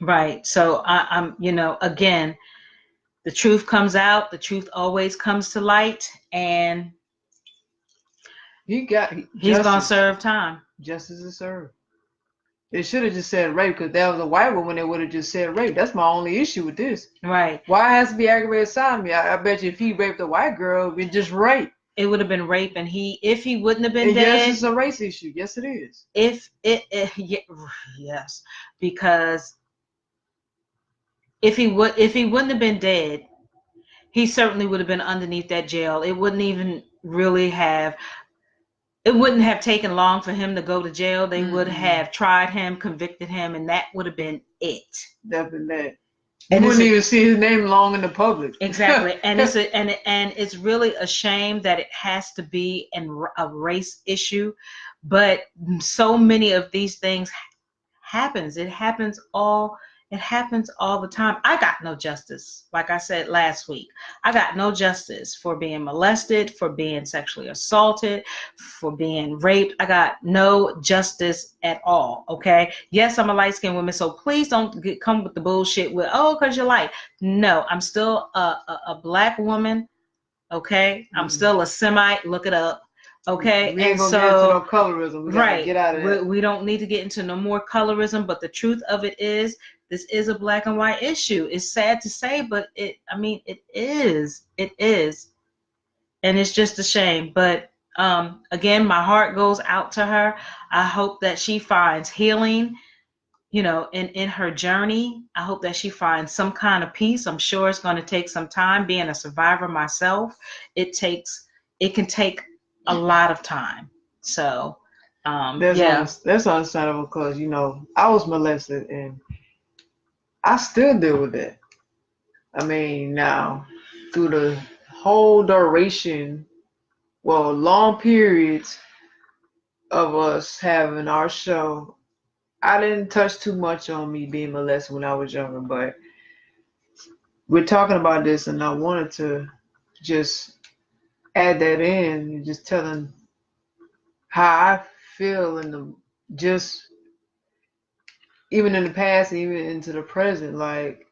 Right. So I'm, you know, again, the truth comes out. The truth always comes to light, and he's gonna serve time. justice is served. They should have just said rape, because that was a white woman. They would have just said rape. That's my only issue with this. Right. Why it has to be aggravated sodomy? I bet you if he raped a white girl, it'd be just rape. It would have been rape, and if he wouldn't have been and dead. Yes, it's a race issue. Yes, it is. Yes, because if he wouldn't have been dead, he certainly would have been underneath that jail. It wouldn't have taken long for him to go to jail. They would have tried him, convicted him, and that would have been it. Definitely. You wouldn't even see his name long in the public. Exactly. And it's really a shame that it has to be a race issue, but so many of these things happens. It happens all the time. I got no justice. Like I said last week, I got no justice for being molested, for being sexually assaulted, for being raped. I got no justice at all. Okay. Yes, I'm a light-skinned woman, so please don't come with the bullshit with, because you're light. No, I'm still a black woman. Okay. I'm still a Semite. Look it up. Okay, we ain't gonna get into no colorism. We gotta get out of that. We don't need to get into no more colorism, but the truth of it is, this is a black and white issue. It's sad to say, but it is. It is. And it's just a shame. But again, my heart goes out to her. I hope that she finds healing, in her journey. I hope that she finds some kind of peace. I'm sure it's going to take some time. Being a survivor myself, it can take a lot of time. So that's understandable, because I was molested and I still deal with that. I mean, now through the whole duration, long periods of us having our show, I didn't touch too much on me being molested when I was younger, but we're talking about this, and I wanted to just add that in, and just telling how I feel even in the past, even into the present, like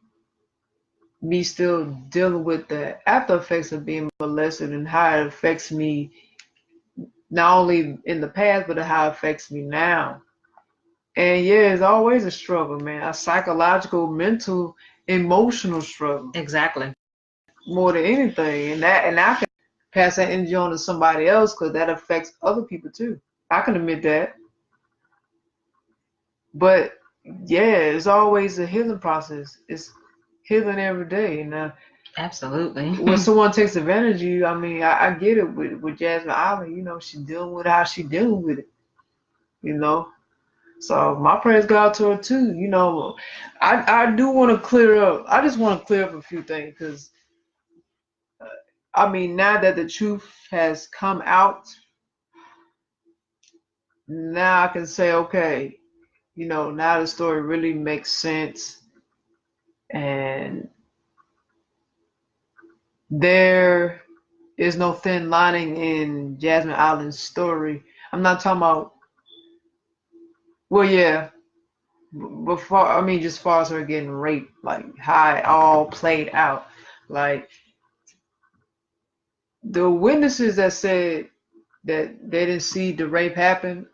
me still dealing with the after effects of being molested and how it affects me, not only in the past, but how it affects me now. And it's always a struggle, man. A psychological, mental, emotional struggle. Exactly. More than anything. And I can pass that energy on to somebody else, because that affects other people too. I can admit that. But it's always a healing process. It's healing every day. And absolutely. When someone takes advantage of you, I get it with Jasmine Island. She's dealing with how she's dealing with it. So my prayers go out to her too. I do want to clear up. I just want to clear up a few things, because now that the truth has come out, now I can say, okay, now the story really makes sense, and there is no thin lining in Jasmine Island's story. I'm not talking about, before, just as far as her getting raped, like how it all played out. Like the witnesses that said that they didn't see the rape happen,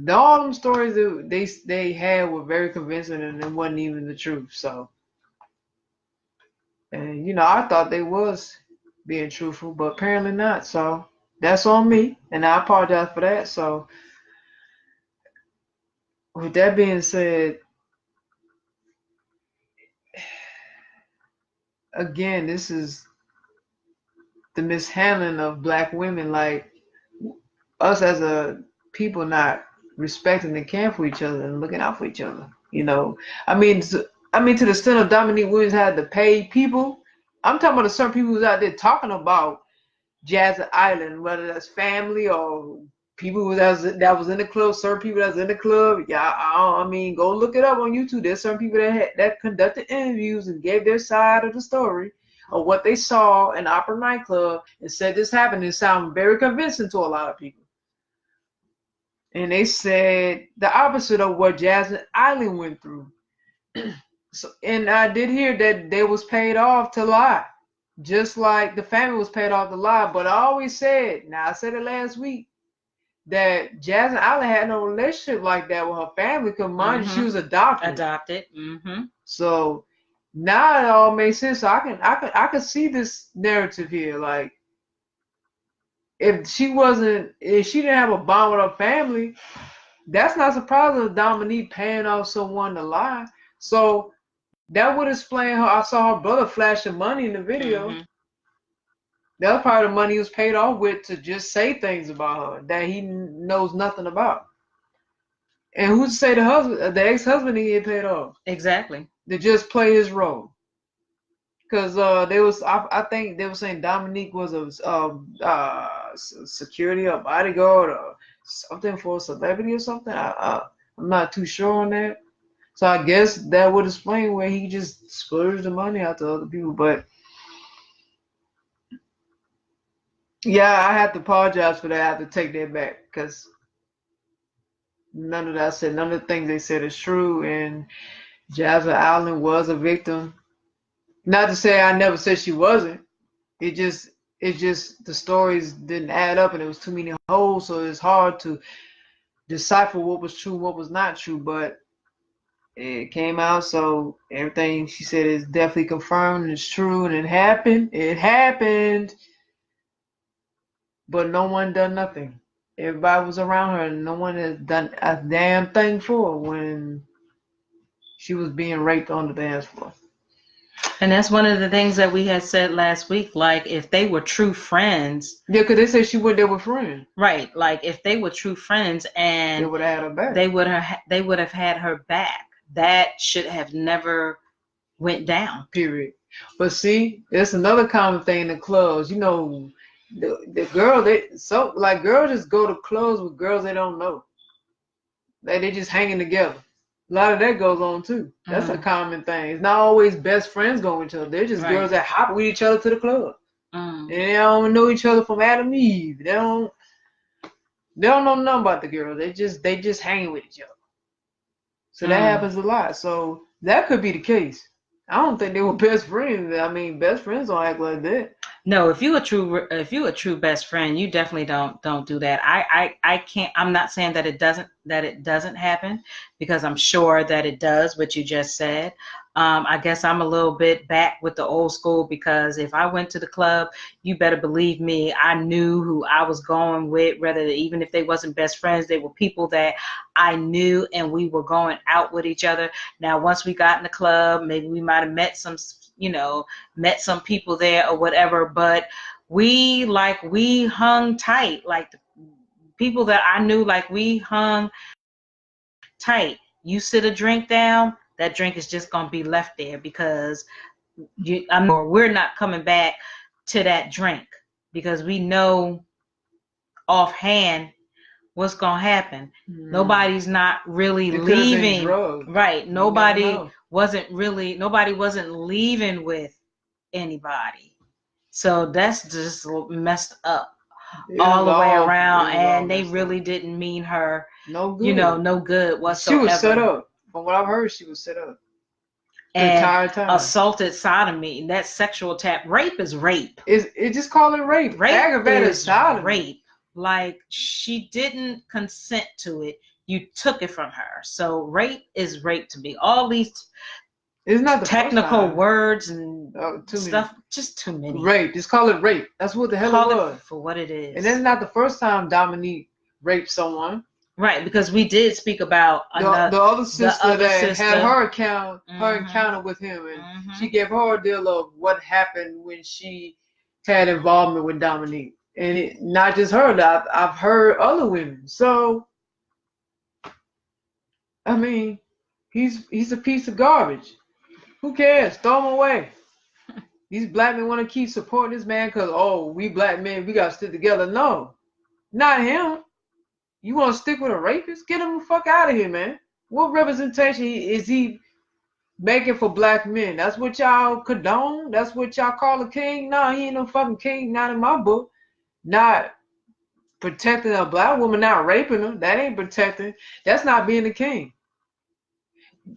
all them stories that they had were very convincing, and it wasn't even the truth. So, and I thought they was being truthful, but apparently not. So that's on me, and I apologize for that. So with that being said, again, this is the mishandling of Black women, like us as a people not respecting and caring for each other and looking out for each other. To the extent of Dominique Williams had to pay people. I'm talking about the certain people who's out there talking about Jasmine Island, whether that's family or people that was in the club, certain people that's in the club. Go look it up on YouTube. There's certain people that conducted interviews and gave their side of the story of what they saw in the Opera nightclub and said this happened. It sounded very convincing to a lot of people. And they said the opposite of what Jasmine Island went through. So, and I did hear that they was paid off to lie, just like the family was paid off to lie. But I always said, I said it last week, that Jasmine Allen had no relationship like that with her family. Because mind you, she was adopted. Adopted. Mm-hmm. So now it all makes sense. So I can see this narrative here. Like if she didn't have a bond with her family, that's not surprising of Dominique paying off someone to lie. So that would explain her. I saw her brother flashing money in the video. Mm-hmm. That was part of the money he was paid off with to just say things about her that he knows nothing about. And who's to say the ex-husband didn't get paid off? Exactly. To just play his role. Because I think they were saying Dominique was a security or bodyguard or something for a celebrity or something. I'm not too sure on that. So I guess that would explain where he just splurged the money out to other people. But yeah, I have to apologize for that. I have to take that back because none of the things they said is true. And Jasmine Allen was a victim. Not to say I never said she wasn't. It just the stories didn't add up and it was too many holes, so it's hard to decipher what was true, what was not true. But it came out, so everything she said is definitely confirmed and it's true and it happened. It happened. But no one done nothing. Everybody was around her and no one has done a damn thing for her when she was being raped on the dance floor. And that's one of the things that we had said last week. Like, if they were true friends. Yeah, because they said she went there with friends. Right. Like, if they were true friends and they would have had her back. They would have had her back. That should have never went down. Period. But see, there's another common thing in the clubs. You know, the girl, girls just go to clubs with girls they don't know. Like they just hanging together. A lot of that goes on too. That's a common thing. It's not always best friends going with each other. They're just girls that hop with each other to the club. And they don't know each other from Adam and Eve. They don't know nothing about the girl. They just hanging with each other. So that happens a lot. So that could be the case. I don't think they were best friends. I mean, best friends don't act like that. No, if you a true best friend, you definitely don't do that. I can't. I'm not saying that it doesn't happen, because I'm sure that it does. What you just said. I guess I'm a little bit back with the old school, because if I went to the club, you better believe me, I knew who I was going with. Even if they wasn't best friends, they were people that I knew, and we were going out with each other. Now, once we got in the club, maybe we might have met some people there or whatever, but we hung tight. Like the people that I knew, like we hung tight. You sit a drink down, that drink is just going to be left there, because we're not coming back to that drink, because we know offhand what's going to happen. Nobody's not really leaving. Right. Nobody wasn't leaving with anybody. So that's just messed up all the way around. And they really didn't mean her no good whatsoever. She was set up. From what I've heard, she was set up. And the entire time. Assaulted sodomy. That sexual tap. Rape is rape. It just call it rape. Aggravated sodomy. Rape. Like, she didn't consent to it. You took it from her. So rape is rape to me. All these it's not the technical words and stuff. Just too many. Rape. Just call it rape. That's what the hell it was. For what it is. And that's not the first time Dominique raped someone. Right, because we did speak about the other sister that had her encounter with him, and she gave her a deal of what happened when she had involvement with Dominique, and not just her. I've heard other women. So, I mean, he's a piece of garbage. Who cares? Throw him away. These black men want to keep supporting this man because we black men, we gotta stick together. No, not him. You want to stick with a rapist? Get him the fuck out of here, man. What representation is he making for black men? That's what y'all condone? That's what y'all call a king? No, he ain't no fucking king, not in my book. Not protecting a black woman, not raping her. That ain't protecting. That's not being a king.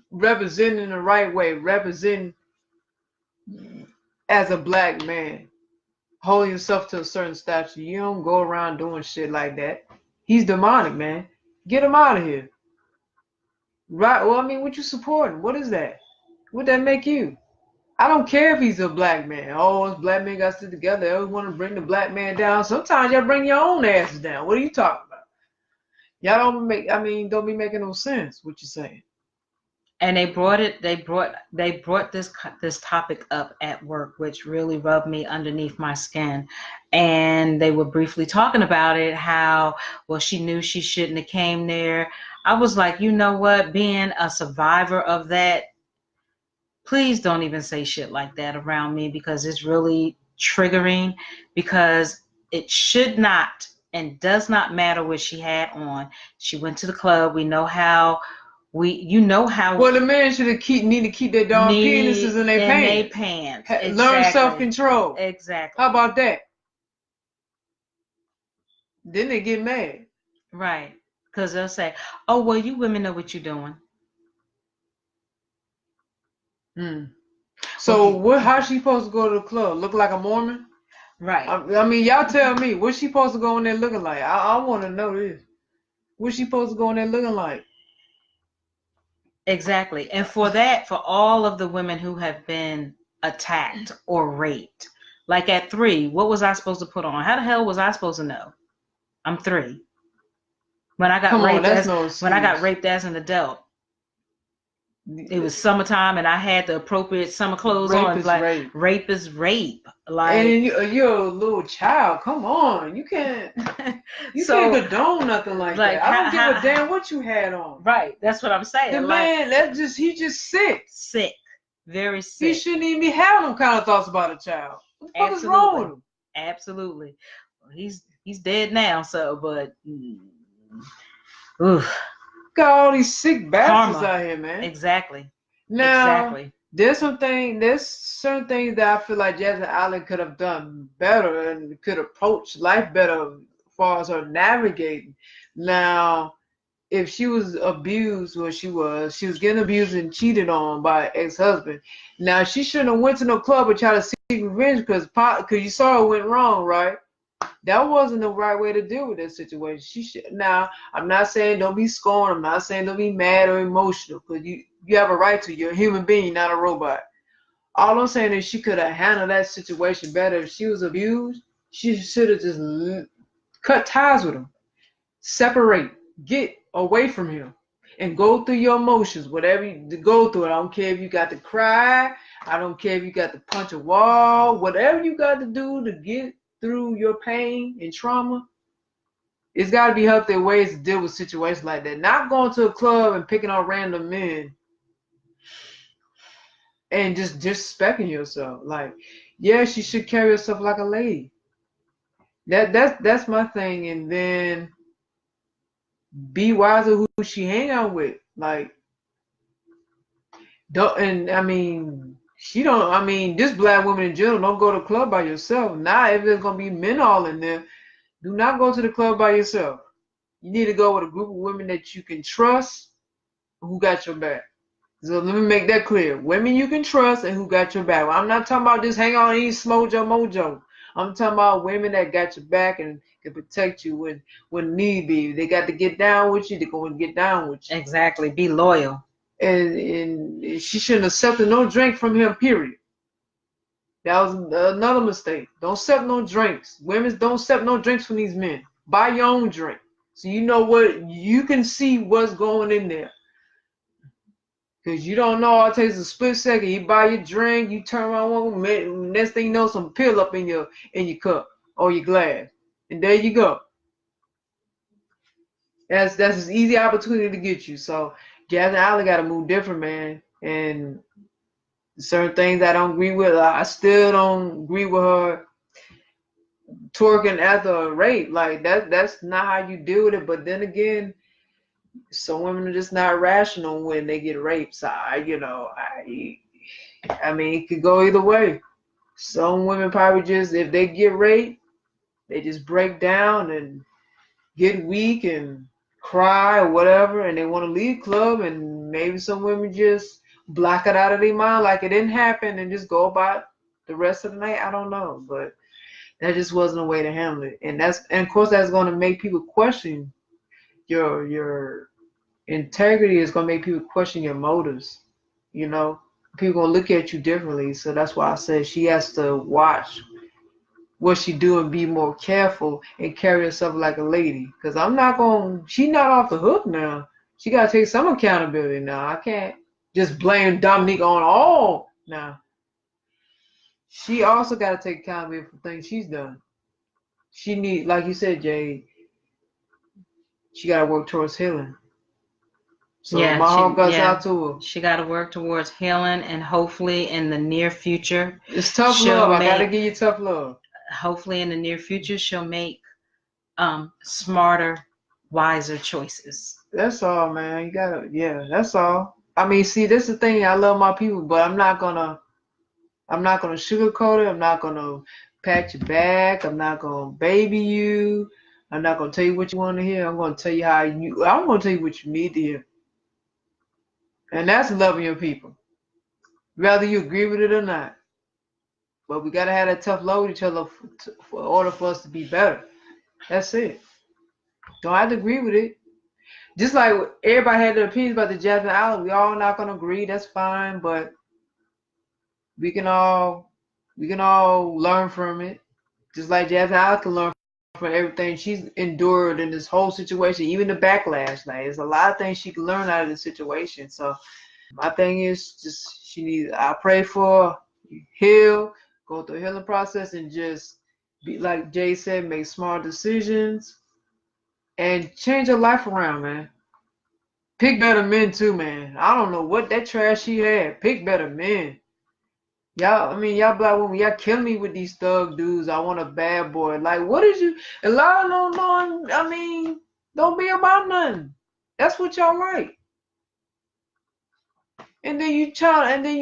Representing the right way. Representing as a black man. Holding yourself to a certain stature. You don't go around doing shit like that. He's demonic, man. Get him out of here. Right? Well, I mean, what you supporting? What is that? What that make you? I don't care if he's a black man. Oh, us black men got to sit together. They always want to bring the black man down. Sometimes y'all bring your own asses down. What are you talking about? Y'all don't be making no sense what you're saying. And they brought this topic up at work, which really rubbed me underneath my skin. And they were briefly talking about it, how, well, she knew she shouldn't have came there. I was like, you know what, being a survivor of that, please don't even say shit like that around me, because it's really triggering, because it should not and does not matter what she had on. She went to the club. We know how. Well, the men should need to keep their darn penises in their pants. Exactly. Learn self-control. Exactly. How about that? Then they get mad. Right. Because they'll say, oh, well, you women know what you're doing. So how's she supposed to go to the club? Look like a Mormon? Right. I mean, y'all tell me. What's she supposed to go in there looking like? I want to know this. What's she supposed to go in there looking like? Exactly. And for all of the women who have been attacked or raped, like at 3, what was I supposed to put on? How the hell was I supposed to know? I'm 3. When I got raped as an adult, it was summertime and I had the appropriate summer clothes on. Like, rape is rape. Like, and you're a little child. Come on, you can't. You can't condone nothing like that. I don't give a damn what you had on. Right, that's what I'm saying. The man, he's just sick, very sick. He shouldn't even be having them kind of thoughts about a child. What the fuck is wrong with him? Absolutely. Well, he's dead now. So, but. Oof. Got all these sick bastards out here, man. Exactly. Now, there's certain things that I feel like Jasmine Allen could have done better and could approach life better as far as her navigating. Now, if she was abused, she was getting abused and cheated on by an ex-husband. Now, she shouldn't have went to no club and tried to seek revenge because you saw it went wrong, right? That wasn't the right way to deal with that situation. Now, I'm not saying don't be scorned. I'm not saying don't be mad or emotional, because you have a right to. You're a human being, not a robot. All I'm saying is she could have handled that situation better. If she was abused, she should have just cut ties with him. Separate. Get away from him. And go through your emotions, whatever you go through. I don't care if you got to cry. I don't care if you got to punch a wall. Whatever you got to do to get through your pain and trauma, it's got to be healthy ways to deal with situations like that. Not going to a club and picking on random men and just disrespecting yourself. Like, yeah, she should carry herself like a lady. That's my thing. And then be wiser who she hang out with. Like, this black woman in general, don't go to the club by yourself. Now, if there's gonna be men all in there, do not go to the club by yourself. You need to go with a group of women that you can trust, who got your back. So let me make that clear. Women you can trust and who got your back. Well, I'm not talking about just hang on and eat smojo mojo. I'm talking about women that got your back and can protect you when need be. They got to get down with you. They're going to get down with you. Exactly. Be loyal. And she shouldn't accept no drink from him, period. That was another mistake. Don't accept no drinks. Women don't accept no drinks from these men. Buy your own drink. So you know what, you can see what's going in there. Because you don't know, it takes a split second. You buy your drink, you turn around, next thing you know, some pill up in your cup or your glass. And there you go. That's an easy opportunity to get you. So Jasmine Allen got to move different, man. And certain things I don't agree with. I still don't agree with her twerking after a rape. Like that's not how you deal with it. But then again, some women are just not rational when they get raped. So I mean, it could go either way. Some women probably just, if they get raped, they just break down and get weak and cry or whatever, and they want to leave club. And maybe some women just block it out of their mind like it didn't happen and just go about the rest of the night. I don't know, but that just wasn't a way to handle it. And of course that's going to make people question your integrity is gonna make people question your motives. You know, people gonna look at you differently. So that's why I said she has to watch what she do and be more careful and carry herself like a lady. Cause she's not off the hook now. She gotta take some accountability now. I can't just blame Dominique on all now. She also gotta take accountability for things she's done. She need, like you said, Jay, she gotta work towards healing. So my heart goes out to her. She got to work towards healing, and hopefully in the near future, it's tough love. I gotta give you tough love. Hopefully in the near future, she'll make smarter, wiser choices. That's all, man. You gotta, that's all. I mean, see, this is the thing. I love my people, but I'm not gonna sugarcoat it. I'm not gonna pat your back. I'm not gonna baby you. I'm not gonna tell you what you want to hear. I'm gonna tell you I'm gonna tell you what you need to hear. And that's loving your people, whether you agree with it or not. But we gotta have that tough love with each other for order for us to be better. That's it. Don't have to agree with it. Just like everybody had their opinions about the Jasmine Island, we all not gonna agree. That's fine, but we can all learn from it. Just like Jasmine Island can learn from everything she's endured in this whole situation, even the backlash. Like, there's a lot of things she can learn out of the situation. So my thing is just I pray for her, heal, go through a healing process, and just be like Jay said, make smart decisions and change her life around, man. Pick better men too, man. I don't know what that trash she had. Pick better men. Y'all black women, y'all killing me with these thug dudes. I want a bad boy. Like, what is you? A lot of them knowing, don't be about nothing. That's what y'all like. And then you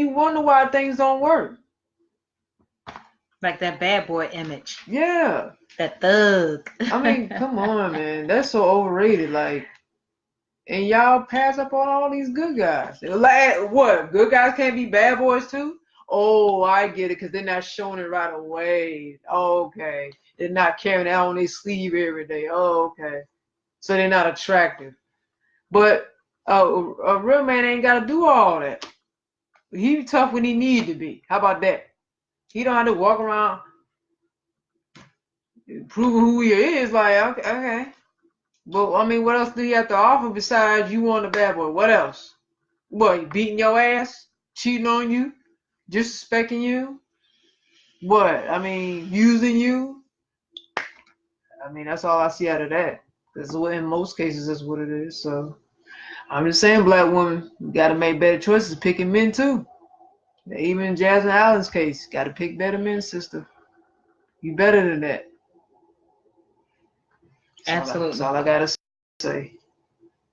wonder why things don't work. Like that bad boy image. Yeah. That thug. I mean, come on, man. That's so overrated. Like, and y'all pass up on all these good guys. Like, what? Good guys can't be bad boys too? Oh, I get it, because they're not showing it right away. Oh, okay. They're not carrying it out on their sleeve every day. Oh, okay. So they're not attractive. But a real man ain't got to do all that. He's tough when he need to be. How about that? He don't have to walk around proving who he is. Like, okay. But, I mean, what else do you have to offer besides you want a bad boy? What else? What, beating your ass? Cheating on you? Disrespecting you? What? I mean, using you? I mean, that's all I see out of that. That's what, in most cases, that's what it is. So, I'm just saying, black women, you got to make better choices, picking men too. Even in Jasmine Allen's case, got to pick better men, sister. You better than that. Absolutely. That's all I got to say.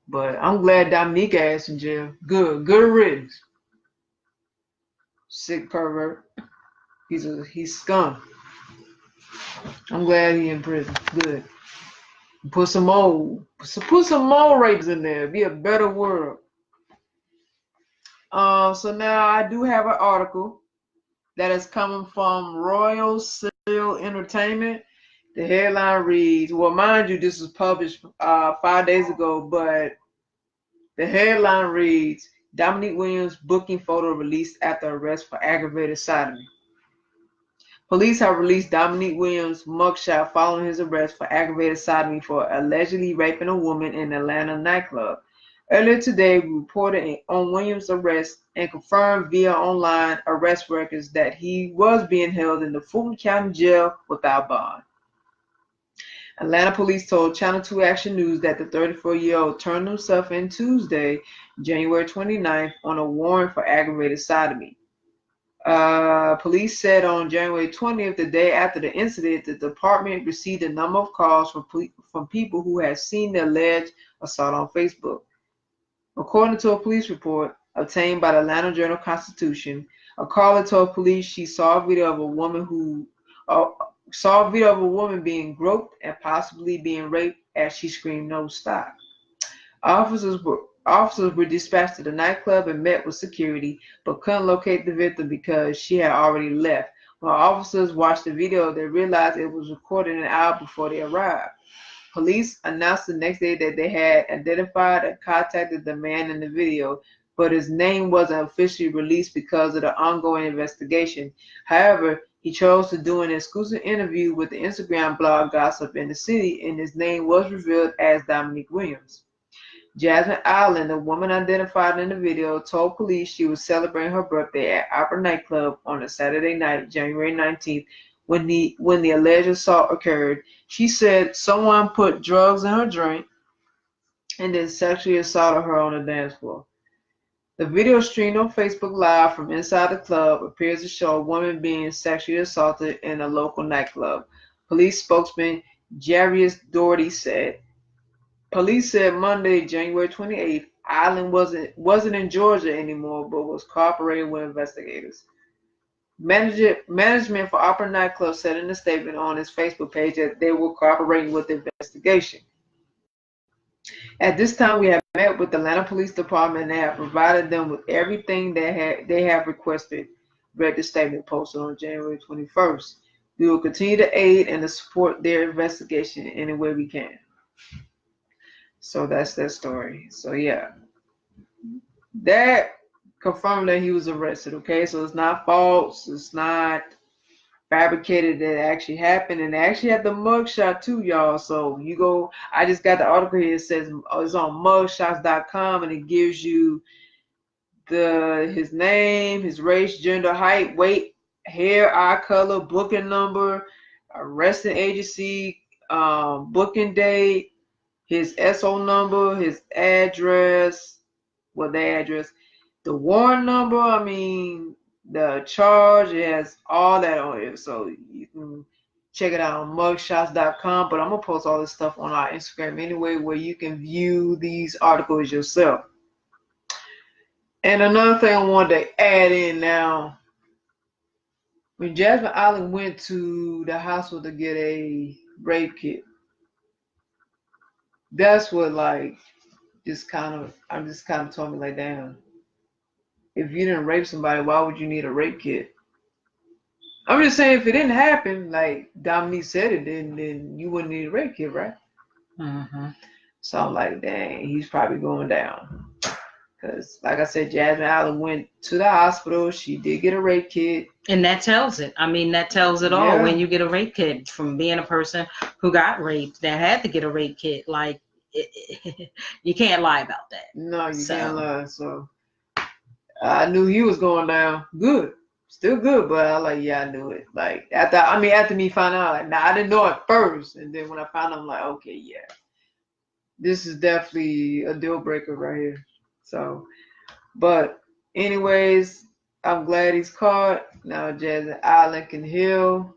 But I'm glad Dominique ass in jail. Good riddance. Sick pervert. He's scum. I'm glad he in prison. Good. Put some more rapes in there. Be a better world. So now I do have an article that is coming from Royal Seal Entertainment. The headline reads, well, mind you, this was published 5 days ago, but the headline reads, Dominique Williams booking photo released after arrest for aggravated sodomy. Police have released Dominique Williams' mugshot following his arrest for aggravated sodomy for allegedly raping a woman in an Atlanta nightclub. Earlier today, we reported on Williams' arrest and confirmed via online arrest records that he was being held in the Fulton County Jail without bond. Atlanta police told Channel 2 Action News that the 34-year-old turned himself in Tuesday, January 29th, on a warrant for aggravated sodomy. Police said on January 20th, the day after the incident, the department received a number of calls from people who had seen the alleged assault on Facebook. According to a police report obtained by the Atlanta Journal-Constitution, a caller told police she saw a video of a woman being groped and possibly being raped as she screamed, "No, stop." Officers were dispatched to the nightclub and met with security, but couldn't locate the victim because she had already left. When officers watched the video, they realized it was recorded an hour before they arrived. Police announced the next day that they had identified and contacted the man in the video, but his name wasn't officially released because of the ongoing investigation. However, he chose to do an exclusive interview with the Instagram blog Gossip in the City, and his name was revealed as Dominique Williams. Jasmine Allen, the woman identified in the video, told police she was celebrating her birthday at Opera nightclub on a Saturday night, January 19th, when the alleged assault occurred. She said someone put drugs in her drink and then sexually assaulted her on the dance floor. The video streamed on Facebook Live from inside the club appears to show a woman being sexually assaulted in a local nightclub. Police spokesman Jarius Doherty said. Police said Monday, January 28th, Allen wasn't in Georgia anymore, but was cooperating with investigators. Management for Opera Nightclub said in a statement on its Facebook page that they were cooperating with the investigation. At this time, we have met with the Atlanta Police Department and they have provided them with everything they have requested, read the statement posted on January 21st. We will continue to aid and to support their investigation in any way we can. So that's that story. So yeah, that confirmed that he was arrested. Okay, so it's not false. It's not fabricated. That actually happened, and they actually had the mugshot too, y'all. So you go. I just got the article here. It says it's on mugshots.com, and it gives you his name, his race, gender, height, weight, hair, eye color, booking number, arresting agency, booking date, his SO number, his address, the warrant number, the charge, it has all that on it. So you can check it out on mugshots.com, but I'm going to post all this stuff on our Instagram anyway, where you can view these articles yourself. And another thing I wanted to add in now, when Jasmine Allen went to the hospital to get a rape kit, that's what just kind of told me damn, if you didn't rape somebody, why would you need a rape kit? I'm just saying, if it didn't happen, like Dominique said it, then you wouldn't need a rape kit, right? Mm-hmm. So I'm like, dang, he's probably going down. Because, like I said, Jasmine Allen went to the hospital. She did get a rape kit. And that tells it. That tells it all. When you get a rape kit from being a person who got raped, that had to get a rape kit. You can't lie about that. No, you can't lie. So I knew he was going down. Good. Still good, but I knew it. After me finding out, I didn't know at first. And then when I found out, I'm like, okay, yeah. This is definitely a deal breaker right here. So, but anyways, I'm glad he's caught. Now Jasmine Allen can heal.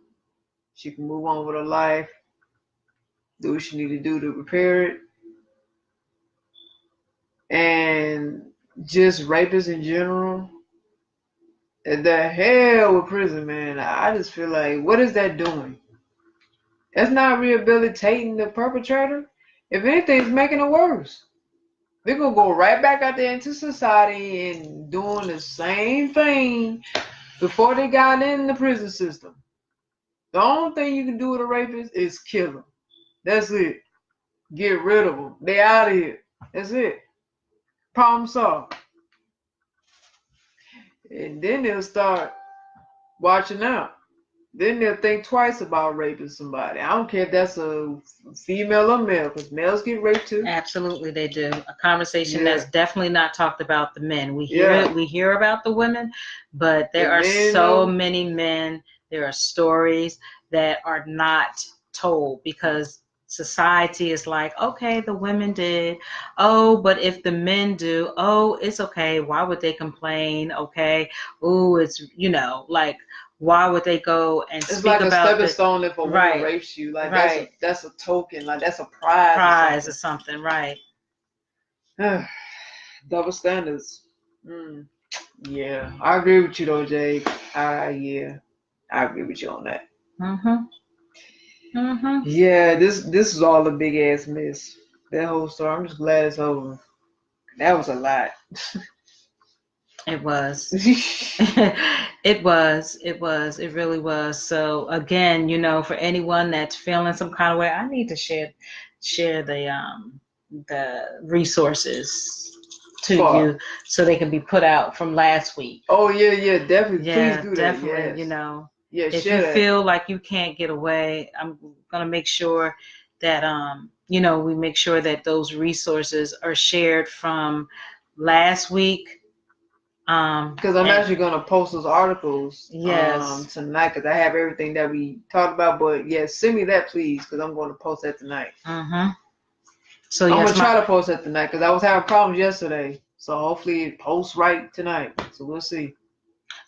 She can move on with her life. Do what she need to do to repair it. And just rapists in general, the hell with prison, man. I just feel like, what is that doing? That's not rehabilitating the perpetrator. If anything, it's making it worse. They're going to go right back out there into society and doing the same thing before they got in the prison system. The only thing you can do with a rapist is kill them. That's it. Get rid of them. They out of here. That's it. Problem solved. And then they'll start watching out. Then they'll think twice about raping somebody. I don't care if that's a female or male, because males get raped too. Absolutely, they do. A conversation that's definitely not talked about the men. We hear it. We hear about the women, but there are so many men. There are stories that are not told because society is like, okay, the women did. Oh, but if the men do, oh, it's okay. Why would they complain? Okay. Oh, it's, why would they go and speak about it? It's like a stepping stone if a woman rapes you. That's a token. That's a prize. Prize or something, right. Double standards. Yeah. I agree with you though, Jake. I agree with you on that. Yeah, this is all a big ass mess. That whole story. I'm just glad it's over. That was a lot. It was. It really was. So again, for anyone that's feeling some kind of way, I need to share share the resources to you so they can be put out from last week. Oh yeah, definitely. Yeah, Please do definitely. that. Yes. You know, Yeah, if share you that. feel like you can't get away, I'm gonna make sure that you know, we make sure that those resources are shared from last week. Because I'm actually gonna post those articles yes, tonight because I have everything that we talked about. But yeah, send me that please because I'm going to post that tonight. So I'm yes, gonna try to post that tonight because I was having problems yesterday. So hopefully it posts right tonight. So we'll see.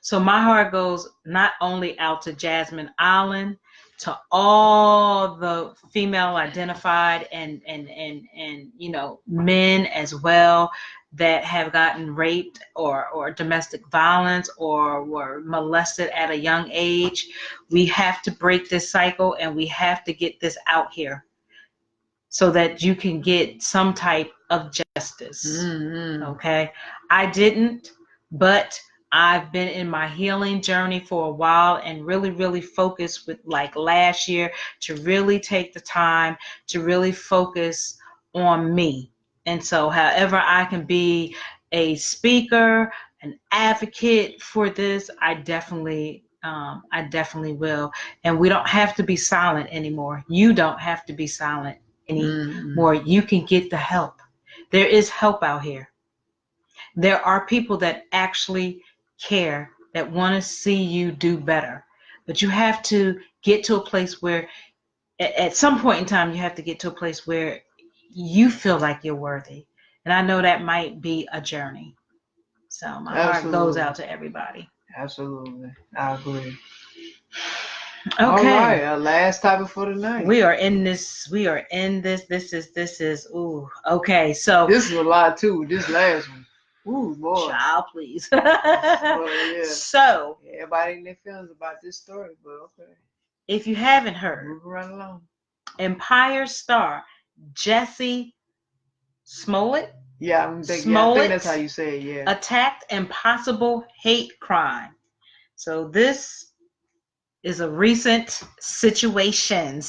So my heart goes not only out to Jasmine Allen, to all the female identified and you know, men as well that have gotten raped or domestic violence or were molested at a young age. We have to break this cycle and we have to get this out here so that you can get some type of justice. Okay? I didn't, but I've been in my healing journey for a while and really focused with, like, last year, to really take the time to really focus on me. And so however I can be a speaker, an advocate for this, I definitely will. And we don't have to be silent anymore. You don't have to be silent anymore. You can get the help. There is help out here. There are people that actually care, that want to see you do better. But you have to get to a place where, at some point in time, you have to get to a place where you feel like you're worthy. And I know that might be a journey. So my heart goes out to everybody. Absolutely. I agree. Okay. All right, our last topic for tonight. We are in this. This is, ooh, okay. So this is a lot too, this last one. Ooh, boy. Child, please. Yeah. So everybody in their feelings about this story, but okay. If you haven't heard, move right along. Empire star Jussie Smollett. Yeah, I think that's how you say it. Yeah. Attacked in possible hate crime. So this is a recent situation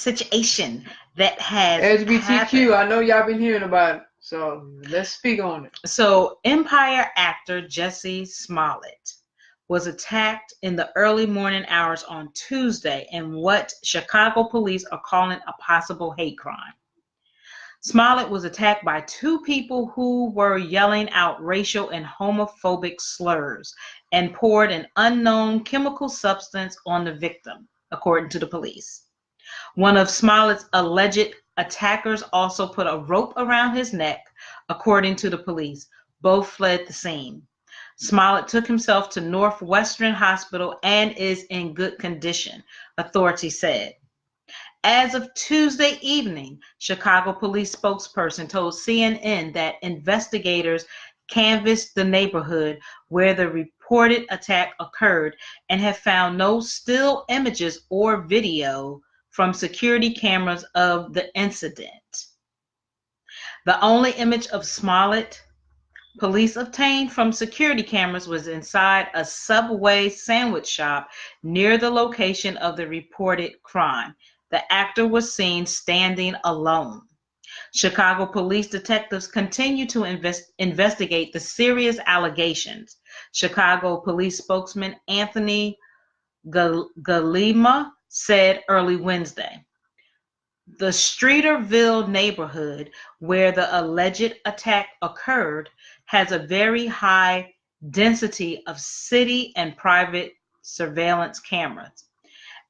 that has LGBTQ. happened. I know y'all been hearing about it, so let's speak on it. So Empire actor Jussie Smollett was attacked in the early morning hours on Tuesday in what Chicago police are calling a possible hate crime. Smollett was attacked by two people who were yelling out racial and homophobic slurs and poured an unknown chemical substance on the victim, according to the police. One of Smollett's alleged attackers also put a rope around his neck, according to the police. Both fled the scene. Smollett took himself to Northwestern Hospital and is in good condition, authorities said. As of Tuesday evening, Chicago police spokesperson told CNN that investigators canvassed the neighborhood where the reported attack occurred and have found no still images or video from security cameras of the incident. The only image of Smollett police obtained from security cameras was inside a Subway sandwich shop near the location of the reported crime. The actor was seen standing alone. Chicago police detectives continue to investigate the serious allegations. Chicago police spokesman Anthony Galima said early Wednesday. The Streeterville neighborhood where the alleged attack occurred has a very high density of city and private surveillance cameras.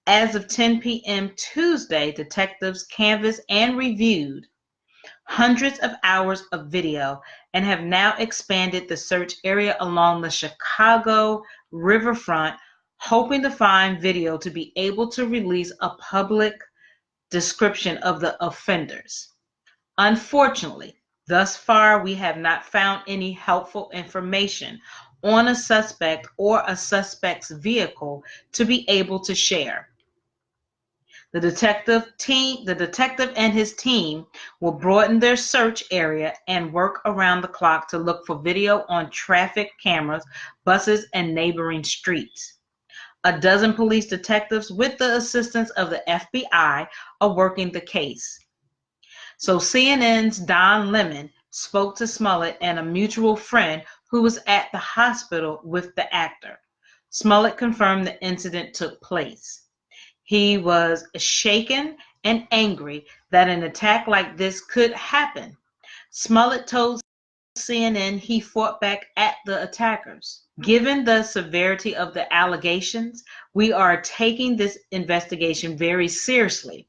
As of 10 p.m. Tuesday, detectives canvassed and reviewed hundreds of hours of video and have now expanded the search area along the Chicago riverfront, hoping to find video to be able to release a public description of the offenders. Unfortunately, thus far, we have not found any helpful information on a suspect or a suspect's vehicle to be able to share. The detective and his team will broaden their search area and work around the clock to look for video on traffic cameras, buses, and neighboring streets. A dozen police detectives, with the assistance of the FBI, are working the case. So CNN's Don Lemon spoke to Smollett and a mutual friend who was at the hospital with the actor. Smollett confirmed the incident took place. He was shaken and angry that an attack like this could happen. Smollett told CNN he fought back at the attackers. Given the severity of the allegations, we are taking this investigation very seriously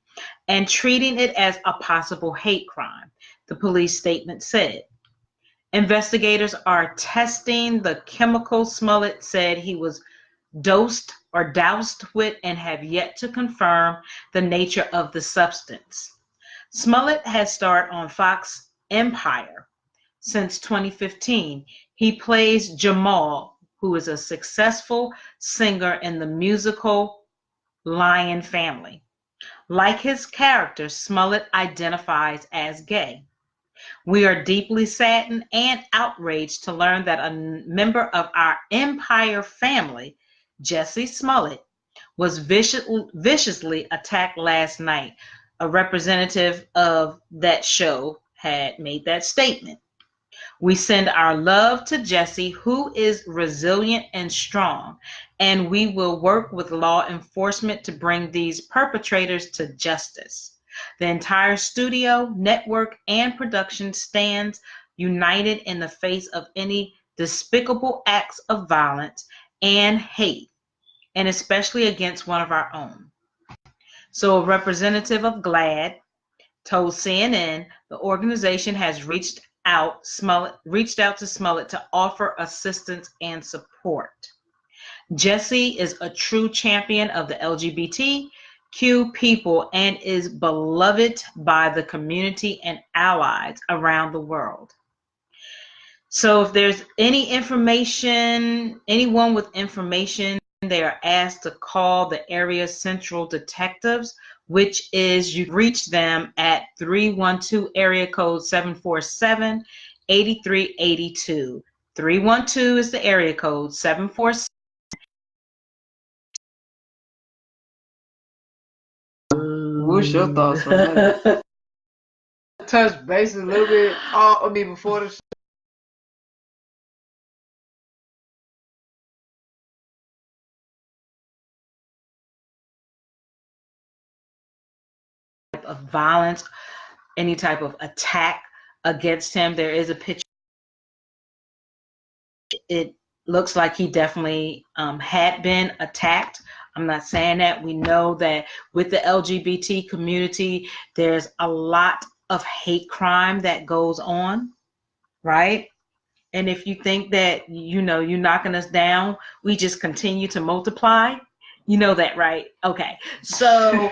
and treating it as a possible hate crime, the police statement said. Investigators are testing the chemical Smollett said he was dosed or doused with and have yet to confirm the nature of the substance. Smollett has starred on Fox Empire since 2015. He plays Jamal, who is a successful singer in the musical Lion Family. Like his character, Smollett identifies as gay. We are deeply saddened and outraged to learn that a member of our Empire family, Jussie Smollett, was viciously attacked last night. A representative of that show had made that statement. We send our love to Jussie, who is resilient and strong, and we will work with law enforcement to bring these perpetrators to justice. The entire studio, network, and production stands united in the face of any despicable acts of violence and hate, and especially against one of our own. So a representative of GLAAD told CNN the organization has reached out to Smollett to offer assistance and support. Jussie is a true champion of the LGBTQ people and is beloved by the community and allies around the world. So if there's any information, anyone with information, they are asked to call the area central detectives, which is you reach them at 312 area code 747-8382. 312 is the area code 747. What's your thoughts on that? Touch base a little bit. Before the show. Of violence, any type of attack against him. There is a picture. It looks like he definitely had been attacked. I'm not saying that. We know that with the LGBT community, there's a lot of hate crime that goes on, right? And if you think that, you're knocking us down, we just continue to multiply. You know that, right? Okay. So,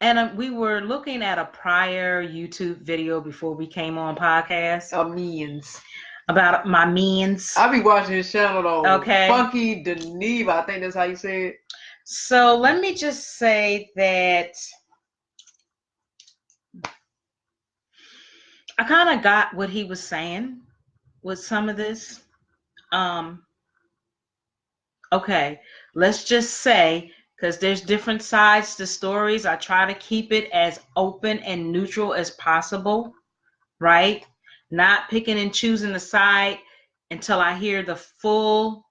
and we were looking at a prior YouTube video before we came on podcast. About my means. I be watching his channel though. Okay. Funky Deneva, I think that's how you say it. So let me just say that I kind of got what he was saying with some of this. Okay, let's just say, because there's different sides to stories, I try to keep it as open and neutral as possible, right? Not picking and choosing the side until I hear the full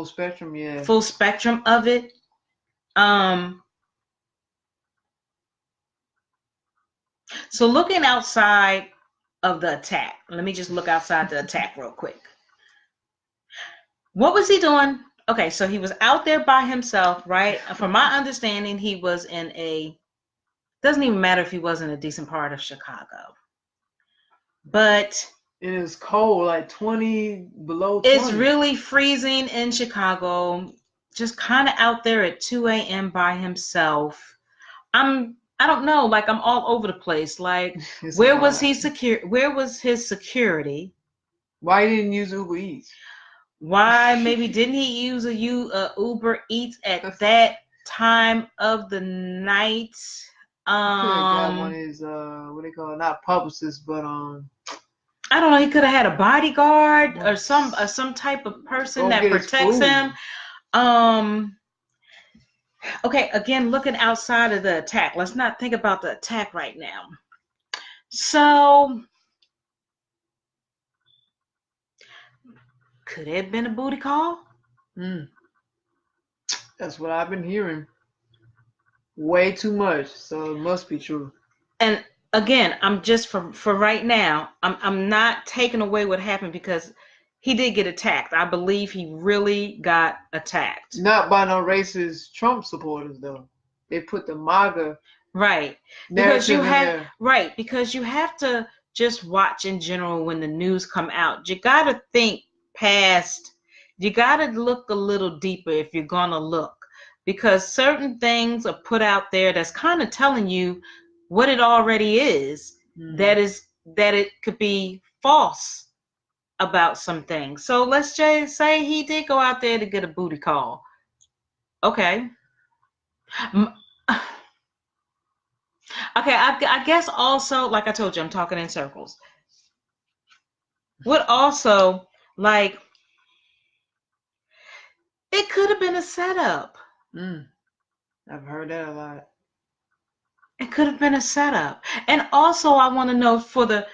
spectrum, yeah. Full spectrum of it. So looking outside of the attack, let me just look outside the attack real quick. What was he doing? Okay, so he was out there by himself, right? From my understanding, he was doesn't even matter if he was in a decent part of Chicago. But it is cold, like 20 below 20. It's really freezing in Chicago. Just kind of out there at 2 a.m. by himself. I don't know, like I'm all over the place. Like, where was his security? Why he didn't use Uber Eats? Why maybe didn't he use a Uber Eats at that time of the night? Could have got one of his what they call it, not publicists, but I don't know. He could have had a bodyguard or some type of person that protects him. Okay, again, looking outside of the attack. Let's not think about the attack right now. So, could it have been a booty call? That's what I've been hearing. Way too much, so it must be true. And again, I'm just for right now, I'm not taking away what happened because he did get attacked. I believe he really got attacked. Not by no racist Trump supporters though. They put the MAGA right because you narrative in because you have to just watch in general when the news come out. You got to think past. You got to look a little deeper if you're gonna look, because certain things are put out there that's kind of telling you what it already is. That it could be false about some things. So let's just say he did go out there to get a booty call. Okay. Okay, I guess also, like I told you, I'm talking in circles. What also, like, it could have been a setup. I've heard that a lot. It could have been a setup. And also, I want to know for the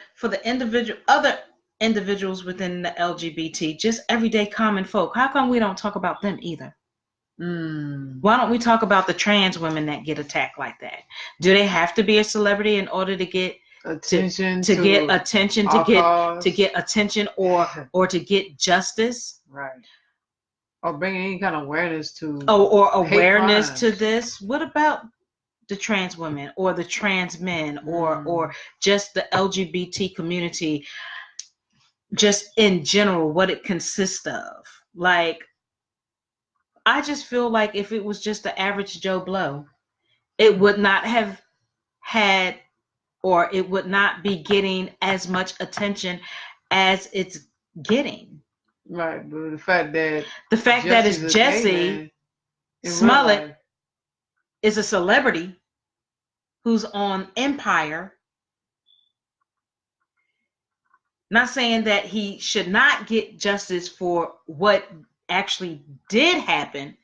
other individuals within the LGBT, just everyday common folk, how come we don't talk about them either? Why don't we talk about the trans women that get attacked like that? Do they have to be a celebrity in order to get attention, to get attention, to get attention, or to get justice? Right. Or bring any kind of awareness to or awareness to this. What about the trans women or the trans men or just the LGBT community, just in general, what it consists of? Like, I just feel like if it was just the average Joe Blow, it would not have had, or it would not be getting as much attention as it's getting. Right, but the fact that it's Jussie Smollett is a celebrity who's on Empire. Not saying that he should not get justice for what actually did happen.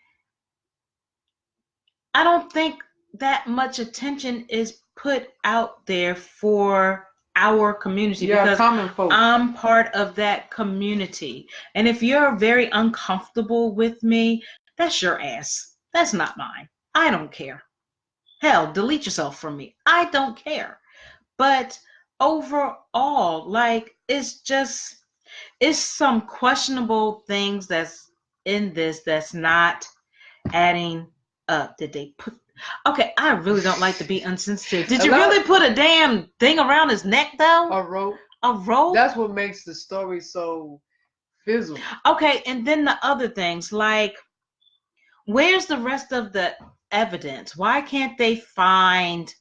I don't think that much attention is put out there for our community, because I'm part of that community. And if you're very uncomfortable with me, that's your ass. That's not mine. I don't care. Hell, delete yourself from me. I don't care. But overall, like, it's some questionable things that's in this that's not adding up. Did they put? Okay, I really don't like to be insensitive. Did you really put a damn thing around his neck though? A rope. A rope? That's what makes the story so fizzle. Okay, and then the other things, like, where's the rest of the evidence? Why can't they find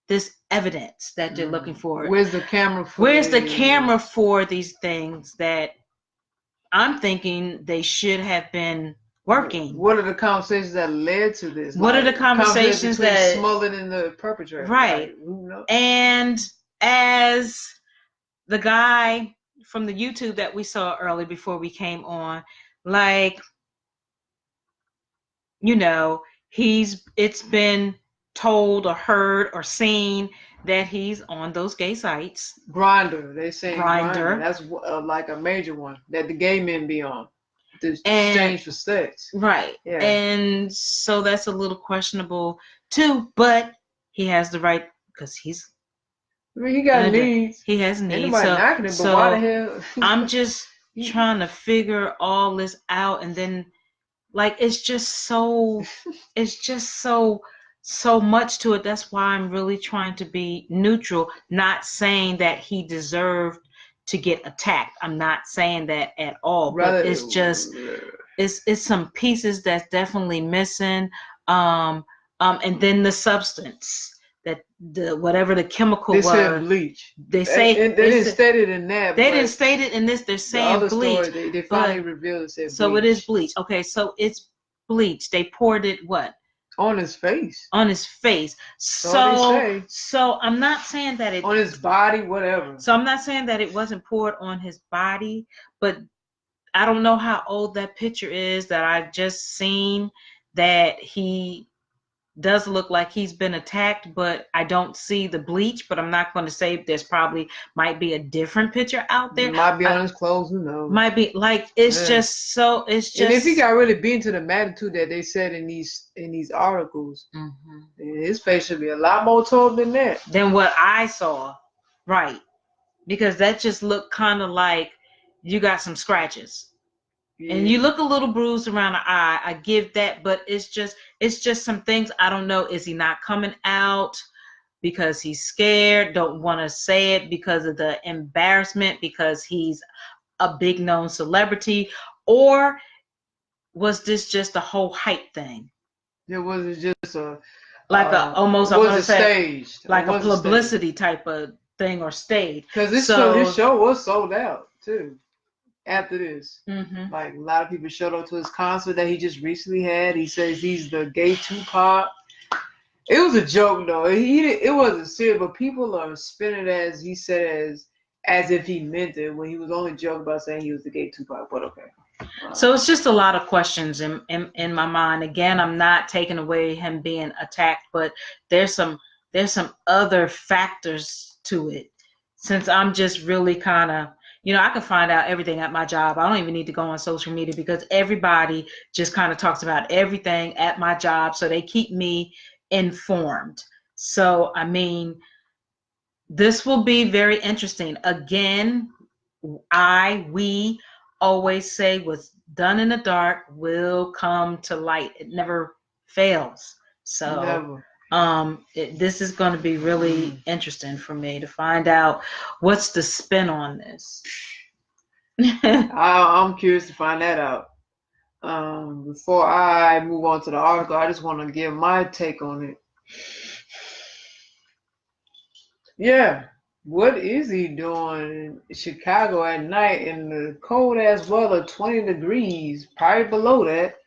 this evidence that they're looking for? Where's the camera for? Where's the camera for these things that I'm thinking they should have been working? What are the conversations that led to this? What are the conversations that Smollett and the perpetrator? Right. And as the guy from the YouTube that we saw early before we came on, like, you know, it's been told or heard or seen that he's on those gay sites. Grindr, they say Grindr. That's like a major one that the gay men be on to exchange for sex. Right. Yeah. And so that's a little questionable too, but he has the right, because he's. I mean, he got needs. He has needs. Anybody knocking it, but why the hell? I'm just trying to figure all this out, and then, like, it's just so much to it. That's why I'm really trying to be neutral, not saying that he deserved to get attacked. I'm not saying that at all. But it's just it's some pieces that's definitely missing. And then the substance, that whatever the chemical was. They said bleach. They say they didn't state it in that. They didn't state it in this. They're saying bleach. Story, they finally revealed it. Said bleach. So it is bleach. Okay, so it's bleach. They poured it what? On his face. On his face. So I'm not saying that it on his body, whatever. So I'm not saying that it wasn't poured on his body, but I don't know how old that picture is that I just seen that he does look like he's been attacked, but I don't see the bleach. But I'm not going to say there's probably might be a different picture out there. It might be on his clothes, who knows? Might be like it's just so it's just. And if he got really beaten to the magnitude that they said in these articles, his face should be a lot more tore than that. Than what I saw, right? Because that just looked kind of like you got some scratches. And you look a little bruised around the eye. I give that, but it's just some things I don't know. Is he not coming out because he's scared? Don't want to say it because of the embarrassment because he's a big known celebrity, or was this just a whole hype thing? It was just a almost staged, like a publicity type of thing or stage. Because this show was sold out too. After this, like a lot of people showed up to his concert that he just recently had. He says he's the gay Tupac. It was a joke though. It wasn't serious, but people are spinning it as he said as if he meant it when he was only joking about saying he was the gay Tupac. But okay. So it's just a lot of questions in my mind. Again, I'm not taking away him being attacked, but there's some other factors to it. Since I'm just really kind of, I can find out everything at my job. I don't even need to go on social media because everybody just kind of talks about everything at my job. So they keep me informed. So, I mean, this will be very interesting. Again, we always say what's done in the dark will come to light. It never fails. So Never. This is going to be really interesting for me to find out what's the spin on this. I'm curious to find that out. Before I move on to the article, I just want to give my take on it. Yeah, what is he doing in Chicago at night in the cold ass weather, 20 degrees, probably below that,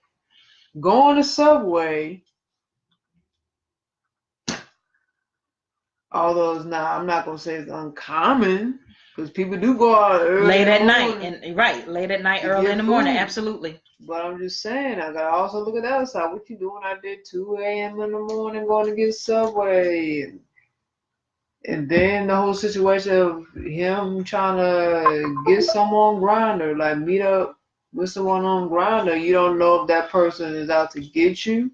going to Subway? Although I'm not gonna say it's uncommon because people do go out early late at night, late at night, early in the morning, absolutely. But I'm just saying, I gotta also look at the other side. What you doing out there 2 a.m. in the morning going to get Subway? And then the whole situation of him trying to get someone on Grindr, like meet up with someone on Grindr. You don't know if that person is out to get you.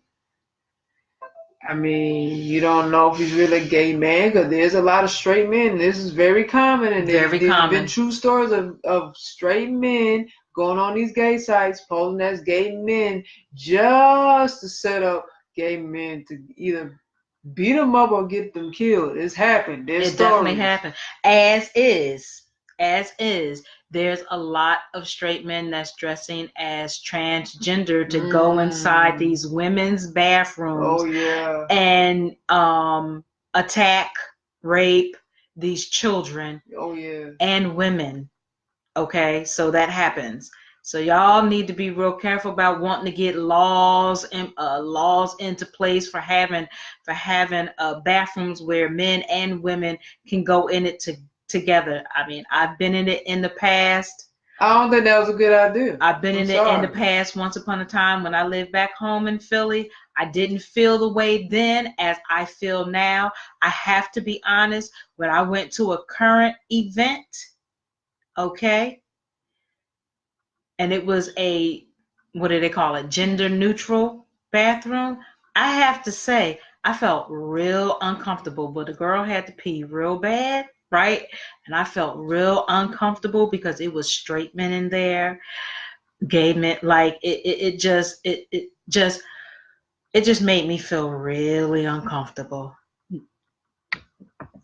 I mean, you don't know if he's really a gay man because there's a lot of straight men. This is very common. And there's been true stories of straight men going on these gay sites, posing as gay men just to set up gay men to either beat them up or get them killed. It's happened. Definitely happened. As is. There's a lot of straight men that's dressing as transgender to go inside these women's bathrooms and attack, rape these children and women. Okay, so that happens. So y'all need to be real careful about wanting to get laws into place for having bathrooms where men and women can go in it together. I mean, I've been in it in the past. I don't think that was a good idea. I've been in it in the past once upon a time when I lived back home in Philly. I didn't feel the way then as I feel now. I have to be honest, when I went to a current event, okay, and it was what do they call it, gender neutral bathroom, I have to say, I felt real uncomfortable, but the girl had to pee real bad. Right? And I felt real uncomfortable because it was straight men in there, gay men, like it just made me feel really uncomfortable.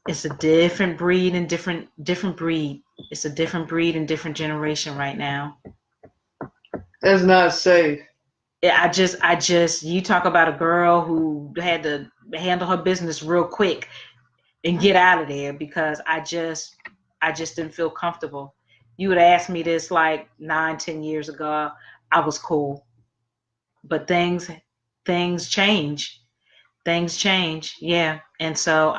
It's a different breed and different breed. It's a different breed and different generation right now. That's not safe. I just you talk about a girl who had to handle her business real quick and get out of there because I just didn't feel comfortable. You would ask me this like 9-10 years ago, I was cool. But things change. Things change, yeah. And so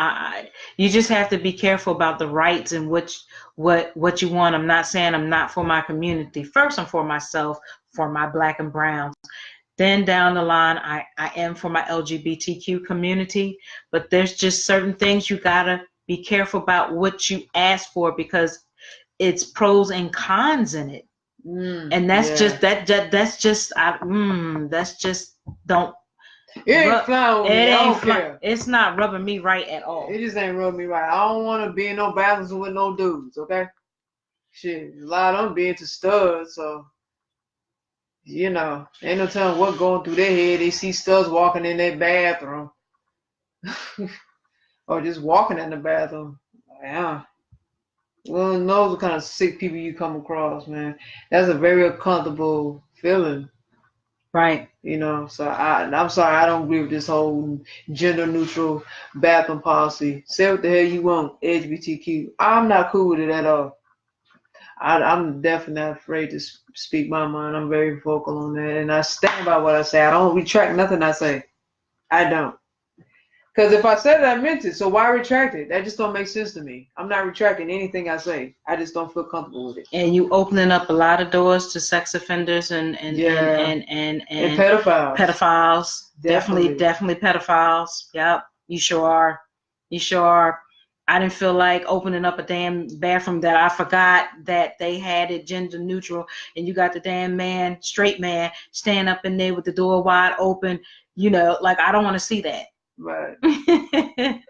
you just have to be careful about the rights and what you want. I'm not saying I'm not for my community. First, I'm for myself, for my black and browns. Then down the line, I am for my LGBTQ community, but there's just certain things you gotta be careful about what you ask for because it's pros and cons in it. And that's just that's just don't it ain't flying with me. I don't care. It's not rubbing me right at all. It just ain't rubbing me right. I don't want to be in no bathrooms with no dudes, okay? Shit, a lot of them be into studs, so you know, ain't no telling what going through their head. They see studs walking in their bathroom. Or just walking in the bathroom. Yeah. Well, knows what kind of sick people you come across, man. That's a very uncomfortable feeling. Right. You know, so I'm sorry, I don't agree with this whole gender neutral bathroom policy. Say what the hell you want, LGBTQ. I'm not cool with it at all. I'm definitely not afraid to speak my mind. I'm very vocal on that, and I stand by what I say. I don't retract nothing I say. I don't. Because if I said it, I meant it. So why retract it? That just don't make sense to me. I'm not retracting anything I say. I just don't feel comfortable with it. And you opening up a lot of doors to sex offenders and pedophiles. Pedophiles. Definitely pedophiles. Yep. You sure are. You sure are. I didn't feel like opening up a damn bathroom that I forgot that they had it gender neutral, and you got the damn straight man, stand up in there with the door wide open. You know, like I don't want to see that. Right.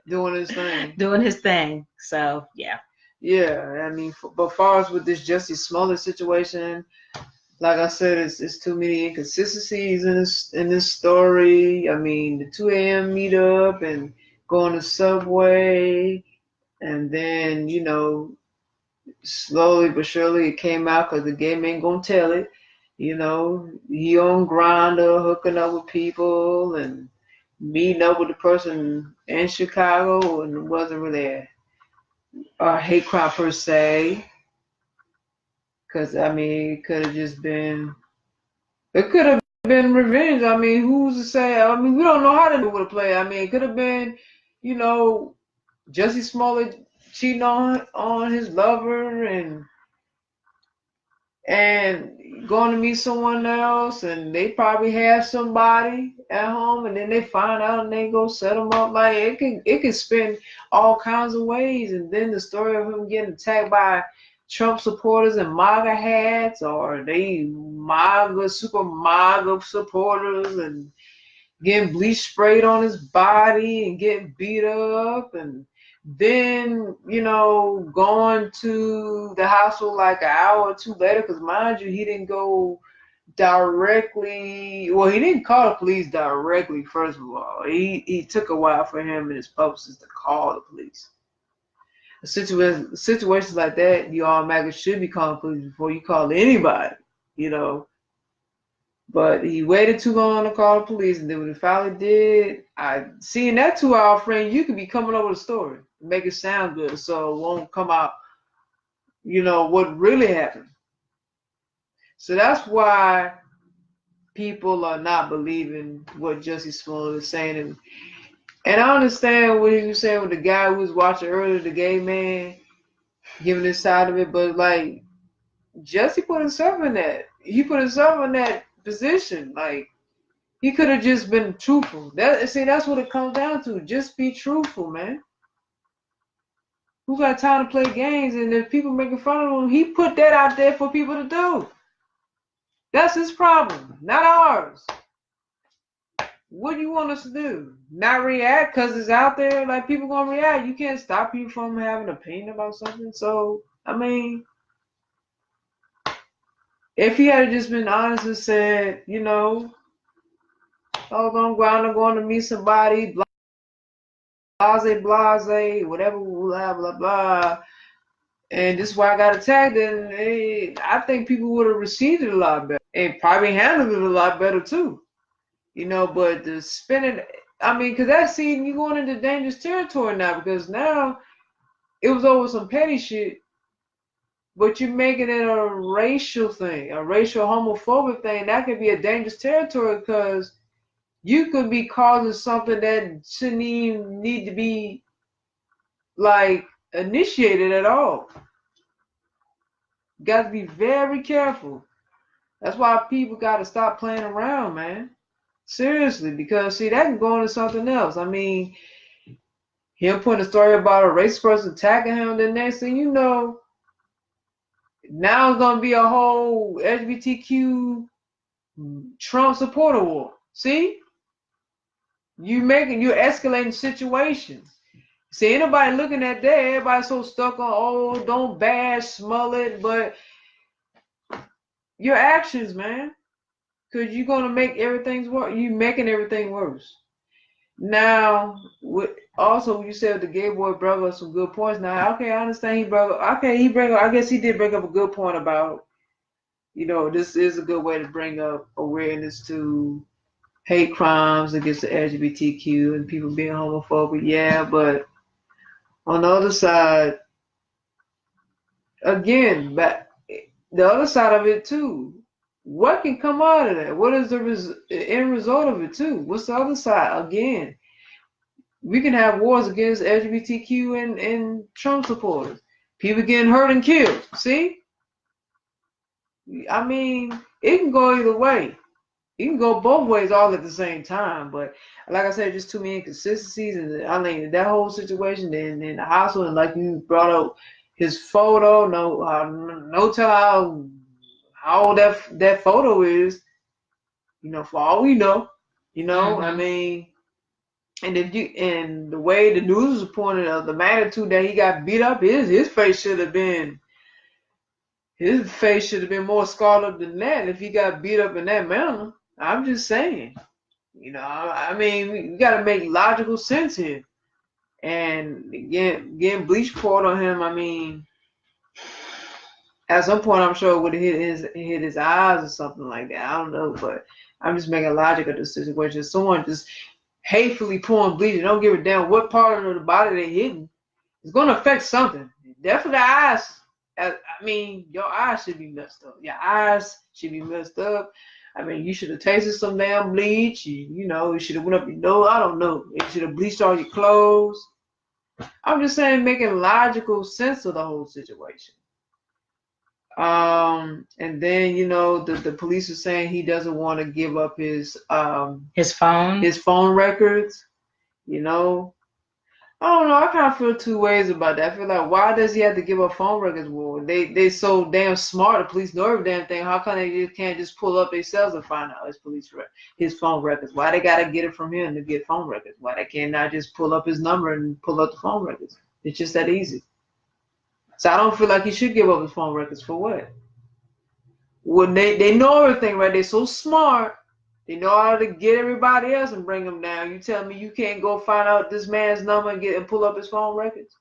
Doing his thing. Doing his thing. So yeah. Yeah, I mean, but far as with this Jussie Smollett situation, like I said, it's too many inconsistencies in this story. I mean, the 2 a.m. meetup and going to Subway. And then, you know, slowly but surely it came out because the game ain't going to tell it. You know, he on Grindr, hooking up with people and meeting up with the person in Chicago, and it wasn't really a hate crime per se. Because, I mean, it could have just been, it could have been revenge. I mean, who's to say? I mean, we don't know how to would have played. I mean, it could have been, you know, Jussie Smollett cheating on his lover and going to meet someone else, and they probably have somebody at home, and then they find out and they go set them up. Like it can spin all kinds of ways. And then the story of him getting attacked by Trump supporters and MAGA hats, or they super MAGA supporters, and getting bleach sprayed on his body and getting beat up, and then, you know, going to the hospital like an hour or two later, because mind you, he didn't go directly, well, he didn't call the police directly, first of all. He took a while for him and his publicist to call the police. Situations like that, you automatically should be calling police before you call anybody, you know. But he waited too long to call the police, and then when he finally did, seeing that 2-hour frame, you could be coming up with a story, make it sound good, so it won't come out, you know, what really happened. So that's why people are not believing what Jussie Smollett is saying, and I understand what he was saying with the guy who was watching earlier, the gay man, giving his side of it, but like Jussie put himself in that. He put himself in that position, like. He could have just been truthful. That's what it comes down to. Just be truthful, man. Who got time to play games? And if people making fun of him, he put that out there for people to do. That's his problem, not ours. What do you want us to do? Not react because it's out there? Like, people gonna react. You can't stop you from having an opinion about something. So, I mean, if he had just been honest and said, you know, oh, I'm going to meet somebody, blase, whatever, blah, blah, blah. And this is why I got attacked. And I think people would have received it a lot better and probably handled it a lot better too. You know, but the spinning, I mean, because that's you going into dangerous territory now, because now it was over some petty shit, but you're making it a racial thing, a racial homophobic thing. That could be a dangerous territory because you could be causing something that shouldn't even need to be like initiated at all. Got to be very careful. That's why people got to stop playing around, man. Seriously, because see, that can go into something else. I mean, him putting a story about a racist person attacking him, the next thing you know, now it's gonna be a whole LGBTQ Trump supporter war. See? You're escalating situations. See, anybody looking at that, everybody's so stuck on, oh, don't bash Smollett, but your actions, man, because you're gonna make everything worse. You making everything worse. Now, also you said the gay boy brought up some good points. Now, okay, I understand he brought up. Okay, I guess he did bring up a good point about, this is a good way to bring up awareness to hate crimes against the LGBTQ and people being homophobic. Yeah, but on the other side, again, but the other side of it too, what can come out of that? What is the end result of it too? What's the other side? Again, we can have wars against LGBTQ and Trump supporters. People getting hurt and killed. See? I mean, it can go either way. You can go both ways all at the same time, but like I said, just too many inconsistencies, and I mean that whole situation in the hospital, and like you brought up his photo, no tell how old that photo is, for all we know, I mean, and the way the news was pointing out the magnitude that he got beat up, his face should have been more scarred than that if he got beat up in that manner. I'm just saying, I mean, we got to make logical sense here. And getting bleach poured on him, I mean, at some point I'm sure it would have hit his eyes or something like that. I don't know, but I'm just making logic of the situation. Someone just hatefully pouring bleach and don't give a damn what part of the body they're hitting, it's going to affect something. Definitely the eyes. I mean, your eyes should be messed up. Your eyes should be messed up. I mean, you should have tasted some damn bleach. You should have went up your nose. I don't know. You should have bleached all your clothes. I'm just saying, making logical sense of the whole situation. And then, the police are saying he doesn't want to give up his phone records. I don't know. I kind of feel two ways about that. I feel like, why does he have to give up phone records? Well, they so damn smart. The police know every damn thing. How come they can't just pull up themselves and find out his phone records? Why they gotta get it from him to get phone records? Why they can't not just pull up his number and pull up the phone records? It's just that easy. So I don't feel like he should give up his phone records for what? Well, they know everything, right? They're so smart. They know how to get everybody else and bring them down. You tell me you can't go find out this man's number and pull up his phone records?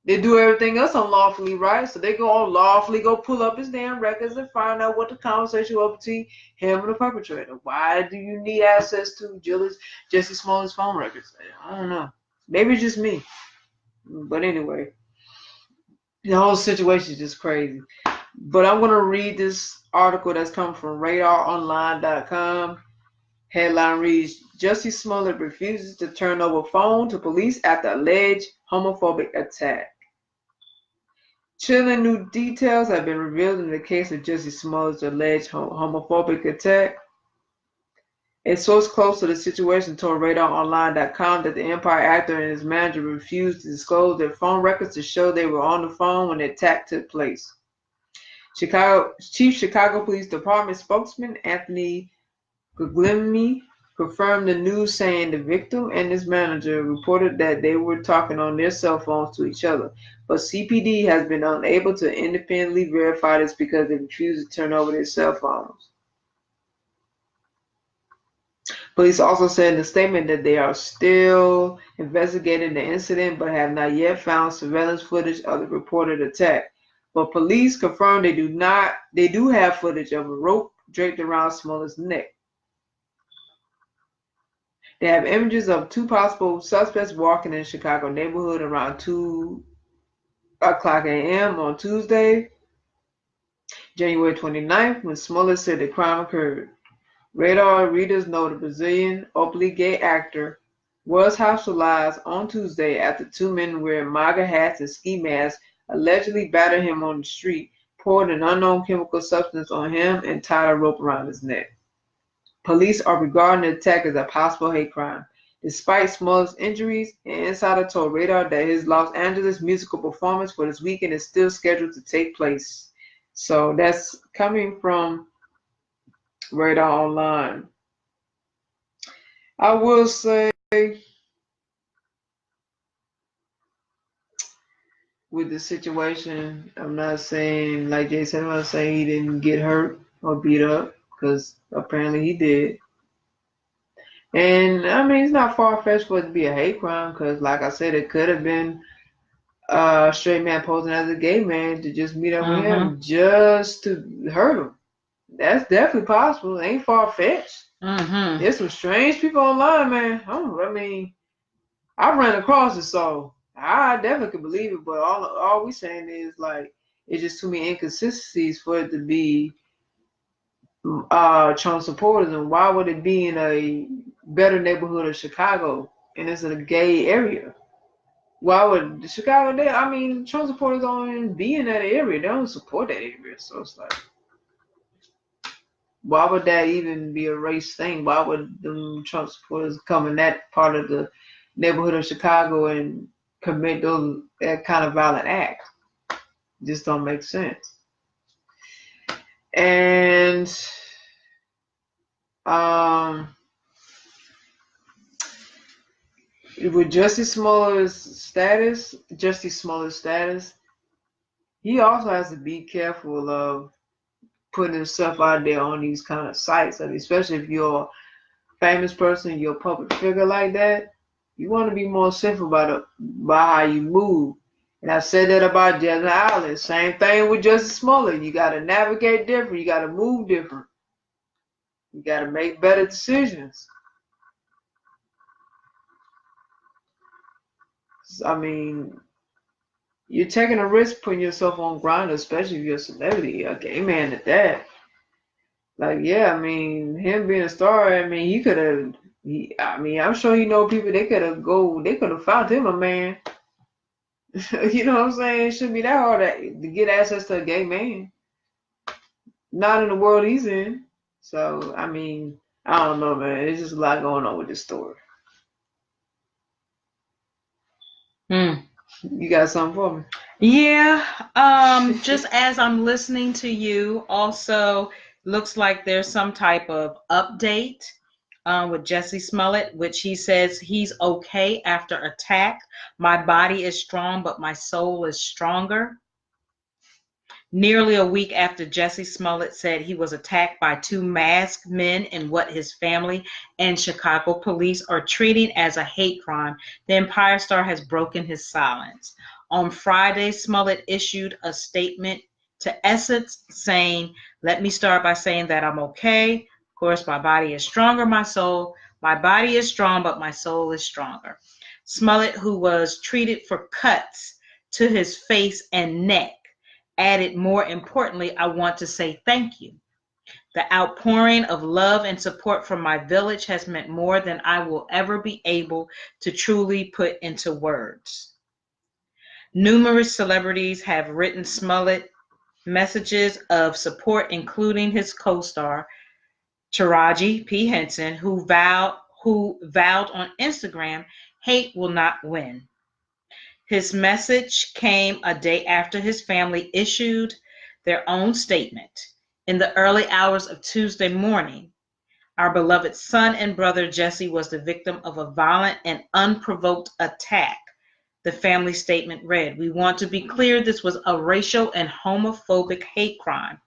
They do everything else unlawfully, right? So they go unlawfully go pull up his damn records and find out what the conversation was between him and the perpetrator. Why do you need access to Jussie Smollett's phone records? I don't know. Maybe it's just me. But anyway, the whole situation is just crazy. But I'm going to read this article that's come from RadarOnline.com. Headline reads, Jussie Smollett refuses to turn over phone to police after alleged homophobic attack. Chilling new details have been revealed in the case of Jussie Smollett's alleged homophobic attack. A source close to the situation told RadarOnline.com that the Empire actor and his manager refused to disclose their phone records to show they were on the phone when the attack took place. Chief Chicago Police Department spokesman Anthony Guglielmi confirmed the news, saying the victim and his manager reported that they were talking on their cell phones to each other, but CPD has been unable to independently verify this because they refuse to turn over their cell phones. Police also said in a statement that they are still investigating the incident but have not yet found surveillance footage of the reported attack. But police confirmed they do have footage of a rope draped around Smollett's neck. They have images of two possible suspects walking in a Chicago neighborhood around 2 o'clock a.m. on Tuesday, January 29th, when Smollett said the crime occurred. Radar readers know the Brazilian openly gay actor was hospitalized on Tuesday after two men wearing MAGA hats and ski masks allegedly battered him on the street, poured an unknown chemical substance on him, and tied a rope around his neck. Police are regarding the attack as a possible hate crime. Despite Smollett's injuries, an insider told Radar that his Los Angeles musical performance for this weekend is still scheduled to take place. So that's coming from Radar Online. I will say, with the situation, I'm not saying, like Jay said, I'm not saying he didn't get hurt or beat up, because apparently he did. And I mean, it's not far-fetched for it to be a hate crime, because like I said, it could have been a straight man posing as a gay man to just meet up with him just to hurt him. That's definitely possible. It ain't far-fetched. There's some strange people online, man. I mean, I ran across it, so I definitely could believe it. But all we saying is, like, it's just too many inconsistencies for it to be Trump supporters. And why would it be in a better neighborhood of Chicago and it's in a gay area? Why would Chicago? Trump supporters don't even be in that area. They don't support that area. So it's like, why would that even be a race thing? Why would the Trump supporters come in that part of the neighborhood of Chicago and commit that kind of violent act? Just don't make sense. And with Jussie Smollett's status, he also has to be careful of putting himself out there on these kind of sites. I mean, especially if you're a famous person, you're a public figure like that, you want to be more safe about how you move. And I said that about Jasmine Island. Same thing with Jussie Smollett. You got to navigate different. You got to move different. You got to make better decisions. I mean, you're taking a risk putting yourself on Grindr, especially if you're a celebrity, a gay man at that. Like, yeah, I mean, him being a star, I mean, he could have. I'm sure people. They could have found him a man. You know what I'm saying? It shouldn't be that hard to get access to a gay man. Not in the world he's in. So, I mean, I don't know, man. There's just a lot going on with this story. You got something for me? Yeah. Just as I'm listening to you, also looks like there's some type of update with Jussie Smollett, which he says he's okay after attack. My body is strong, but my soul is stronger. Nearly a week after Jussie Smollett said he was attacked by two masked men in what his family and Chicago police are treating as a hate crime, the Empire Star has broken his silence. On Friday, Smollett issued a statement to Essence saying, "Let me start by saying that I'm okay. Of course, my body is stronger, my body is strong, but my soul is stronger." Smollett, who was treated for cuts to his face and neck, added, "More importantly, I want to say thank you. The outpouring of love and support from my village has meant more than I will ever be able to truly put into words." Numerous celebrities have written Smollett messages of support, including his co-star, Taraji P. Henson, who vowed on Instagram, "Hate will not win." His message came a day after his family issued their own statement. In the early hours of Tuesday morning, our beloved son and brother Jussie was the victim of a violent and unprovoked attack. The family statement read, "We want to be clear this was a racial and homophobic hate crime."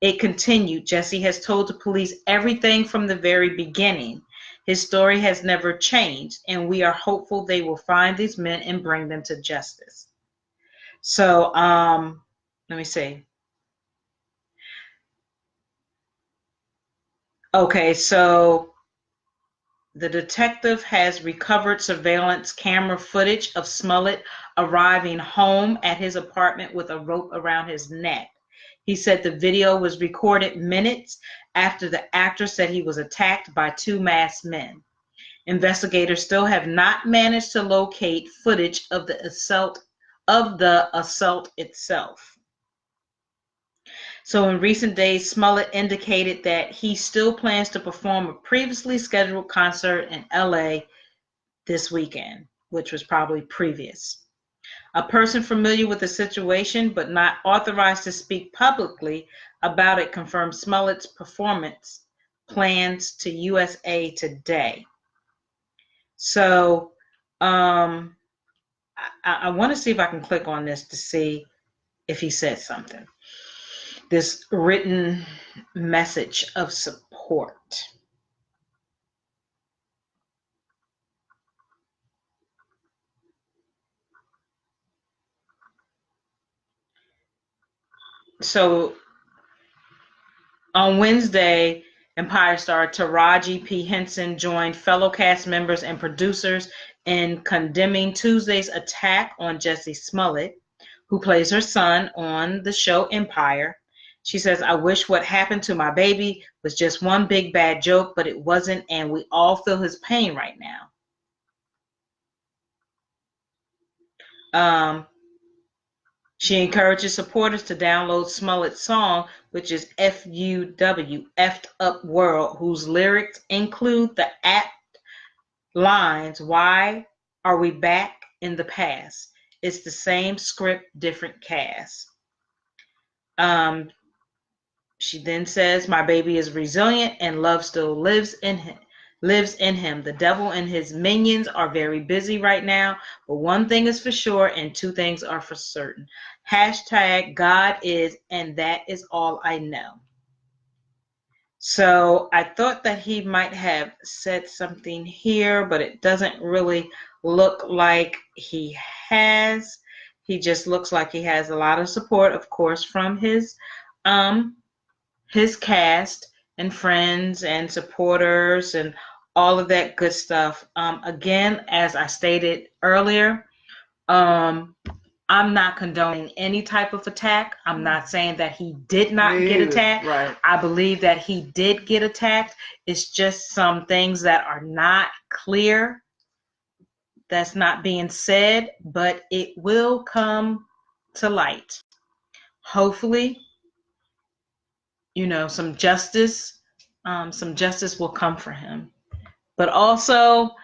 It continued, "Jussie has told the police everything from the very beginning. His story has never changed, and we are hopeful they will find these men and bring them to justice." So, let me see. Okay, so the detective has recovered surveillance camera footage of Smollett arriving home at his apartment with a rope around his neck. He said the video was recorded minutes after the actor said he was attacked by two masked men. Investigators still have not managed to locate footage of the assault itself. So in recent days, Smollett indicated that he still plans to perform a previously scheduled concert in LA this weekend, which was probably previous. A person familiar with the situation but not authorized to speak publicly about it confirmed Smollett's performance plans to USA Today. So I want to see if I can click on this to see if he said something. This written message of support. So on Wednesday, Empire star Taraji P. Henson joined fellow cast members and producers in condemning Tuesday's attack on Jussie Smollett, who plays her son on the show Empire. She says, "I wish what happened to my baby was just one big bad joke, but it wasn't, and we all feel his pain right now." She encourages supporters to download Smollett's song, which is FUW, Effed Up World, whose lyrics include the apt lines, "Why are we back in the past? It's the same script, different cast." She then says, "My baby is resilient and love still lives in him. The devil and his minions are very busy right now, but one thing is for sure and two things are for certain. Hashtag God is, and that is all I know." So I thought that he might have said something here, but it doesn't really look like he has. He just looks like he has a lot of support, of course, from his cast and friends and supporters and all of that good stuff. Again, as I stated earlier, I'm not condoning any type of attack. I'm not saying that he did not get attacked. Right. I believe that he did get attacked. It's just some things that are not clear, that's not being said, but it will come to light. Hopefully, some justice will come for him. But also,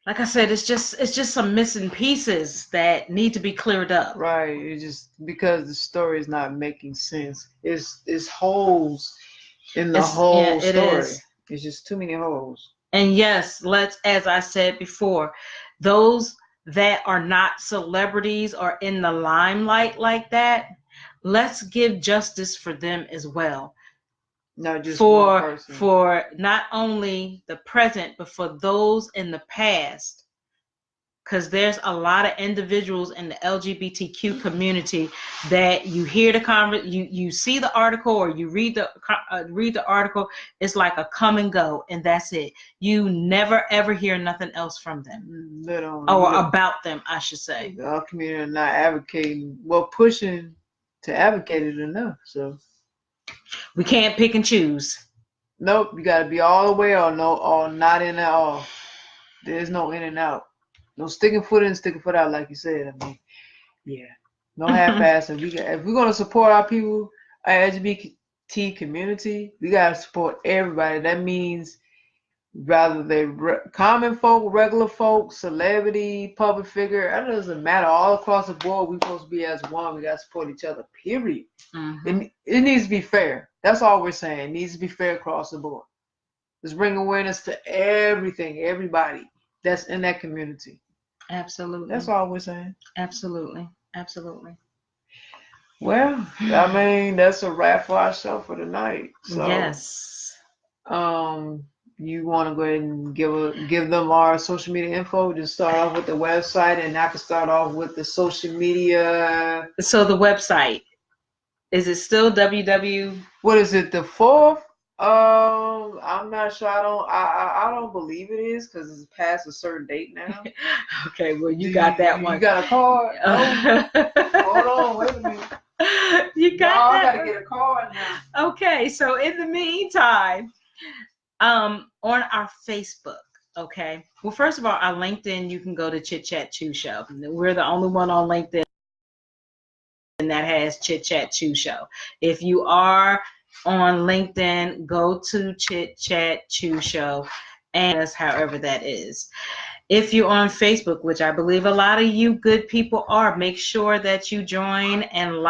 like I said, it's just some missing pieces that need to be cleared up. Right. It's just because the story is not making sense. It's holes in the whole story. It's just too many holes. And yes, as I said before, those that are not celebrities or in the limelight like that, let's give justice for them as well. Not just one person. For not only the present, but for those in the past. Because there's a lot of individuals in the LGBTQ community that you hear you see the article or you read the article. It's like a come and go, and that's it. You never ever hear nothing else from them, or about them, I should say. Our community are not advocating, pushing to advocate it enough. So we can't pick and choose. Nope, you got to be all the way or not in at all. There's no in and out. No sticking foot in, sticking foot out, like you said. I mean, yeah, no half-assing. If we're gonna support our people, our LGBT community, we gotta support everybody. That means rather they common folk, regular folk, celebrity, public figure. That doesn't matter. All across the board, we're supposed to be as one. We gotta support each other. Period. Mm-hmm. It needs to be fair. That's all we're saying. It needs to be fair across the board. Let's bring awareness to everything, everybody that's in that community. Absolutely. That's all we're saying. Absolutely. Well, I mean, that's a wrap for our show for tonight. So, yes. You want to go ahead and give them our social media info? Just start off with the website, and I can start off with the social media. So the website, is it still www? What is it? The 4th? I'm not sure. I don't believe it is because it's past a certain date now. Okay, well you got that one. You got a card? Hold on, wait a minute. You got that? I gotta get a card now. Okay, so in the meantime, on our Facebook, okay. Well, first of all, our LinkedIn, you can go to Chit Chat Chew Show. We're the only one on LinkedIn. that has Chit Chat Chew Show. If you are on LinkedIn, go to Chit Chat Chew Show and us however that is. If you're on Facebook, which I believe a lot of you good people are, make sure that you join and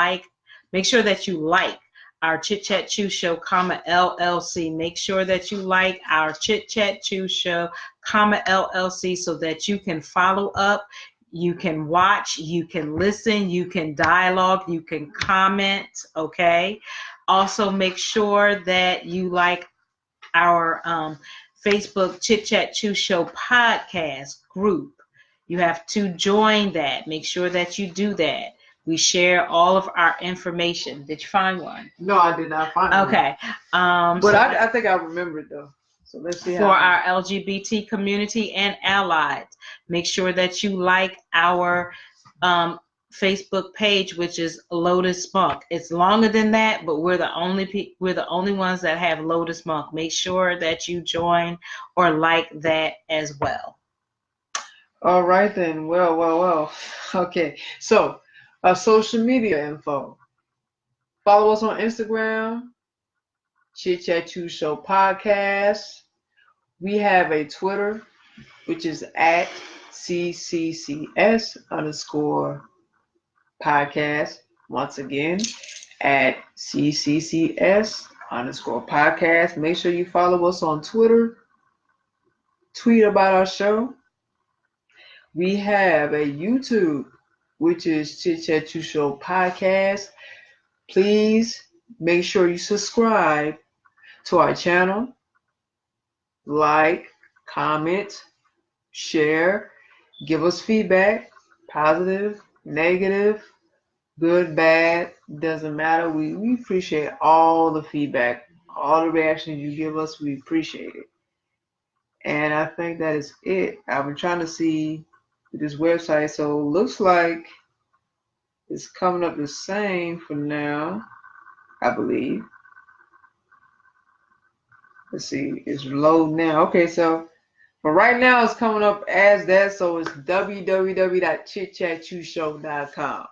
make sure that you like our Chit Chat Chew Show, LLC. Make sure that you like our Chit Chat Chew Show, LLC, so that you can follow up, you can watch, you can listen, you can dialogue, you can comment, okay? Also, make sure that you like our Facebook Chit Chat Chew Show podcast group. You have to join that. Make sure that you do that. We share all of our information. Did you find one? No, I did not find one. Okay. But so I think I remember it though. So let's see. For our LGBT community and allies, make sure that you like our Facebook page, which is Lotus Monk. It's longer than that, but we're the only ones that have Lotus Monk. Make sure that you join or like that as well. All right then. Well. Okay. So, our social media info. Follow us on Instagram, Chit Chat Chew Show Podcast. We have a Twitter, which is at CCCS_podcast. Once again, at CCCS_podcast. Make sure you follow us on Twitter. Tweet about our show. We have a YouTube, which is Chit Chat Chew Show Podcast. Please make sure you subscribe to our channel. Like, comment, share, give us feedback, positive, negative, good, bad, doesn't matter. We appreciate all the feedback, all the reactions you give us, we appreciate it. And I think that is it. I've been trying to see this website, so it looks like it's coming up the same for now, I believe. Let's see, it's low now. Okay, so for right now it's coming up as that, so it's www.chitchatchewshow.com.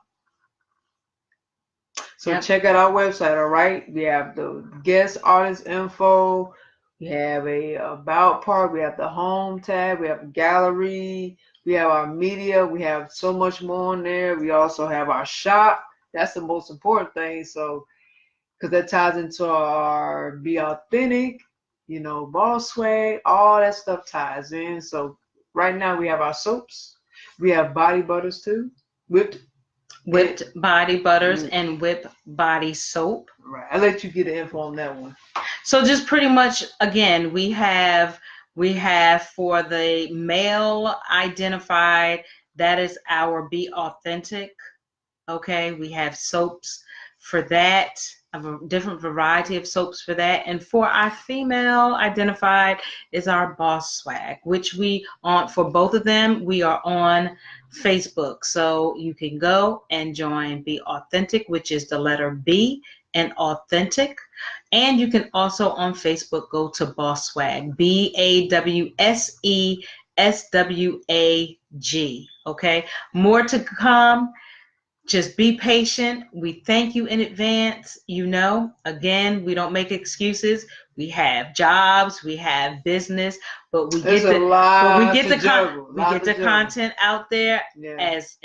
So check out our website, all right? We have the guest artist info, we have a about part, we have the home tab, we have a gallery, we have our media, we have so much more on there. We also have our shop. That's the most important thing, so because that ties into our Be Authentic, boss swag, all that stuff ties in. So right now we have our soaps. We have body butters too. Whipped body butters and whipped body soap. Right. I'll let you get the info on that one. So just pretty much, again, we have for the male identified, that is our Be Authentic. Okay. We have soaps for that. A different variety of soaps for that. And for our female identified is our boss swag, which we on for both of them, we are on Facebook. So you can go and join Be Authentic, which is the letter B and Authentic. And you can also on Facebook go to Boss Swag, BAWSESWAG. Okay. More to come. Just be patient. We thank you in advance. Again, we don't make excuses. We have jobs, we have business, but we get the content out there as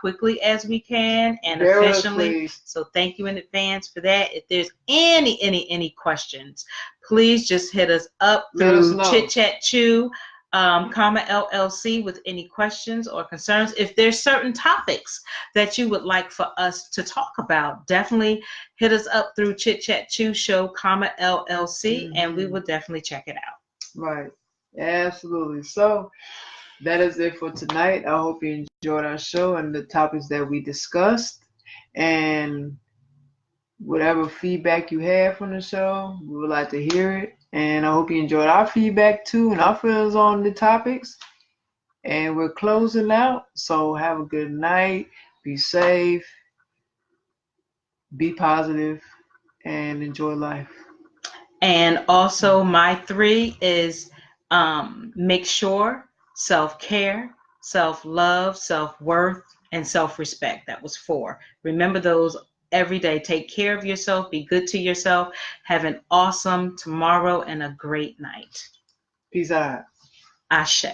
quickly as we can and efficiently. So thank you in advance for that. If there's any questions, please just hit us up through Chit Chat Chew, LLC with any questions or concerns. If there's certain topics that you would like for us to talk about, definitely hit us up through Chit Chat Chew Show, LLC, and we will definitely check it out. Right. Absolutely. So that is it for tonight. I hope you enjoyed our show and the topics that we discussed. And whatever feedback you have from the show, we would like to hear it. And I hope you enjoyed our feedback too and our feelings on the topics. And we're closing out. So have a good night. Be safe. Be positive. And enjoy life. And also my 3 is make sure self-care, self-love, self-worth, and self-respect. That was 4. Remember those every day. Take care of yourself. Be good to yourself. Have an awesome tomorrow and a great night. Peace out. Ashe.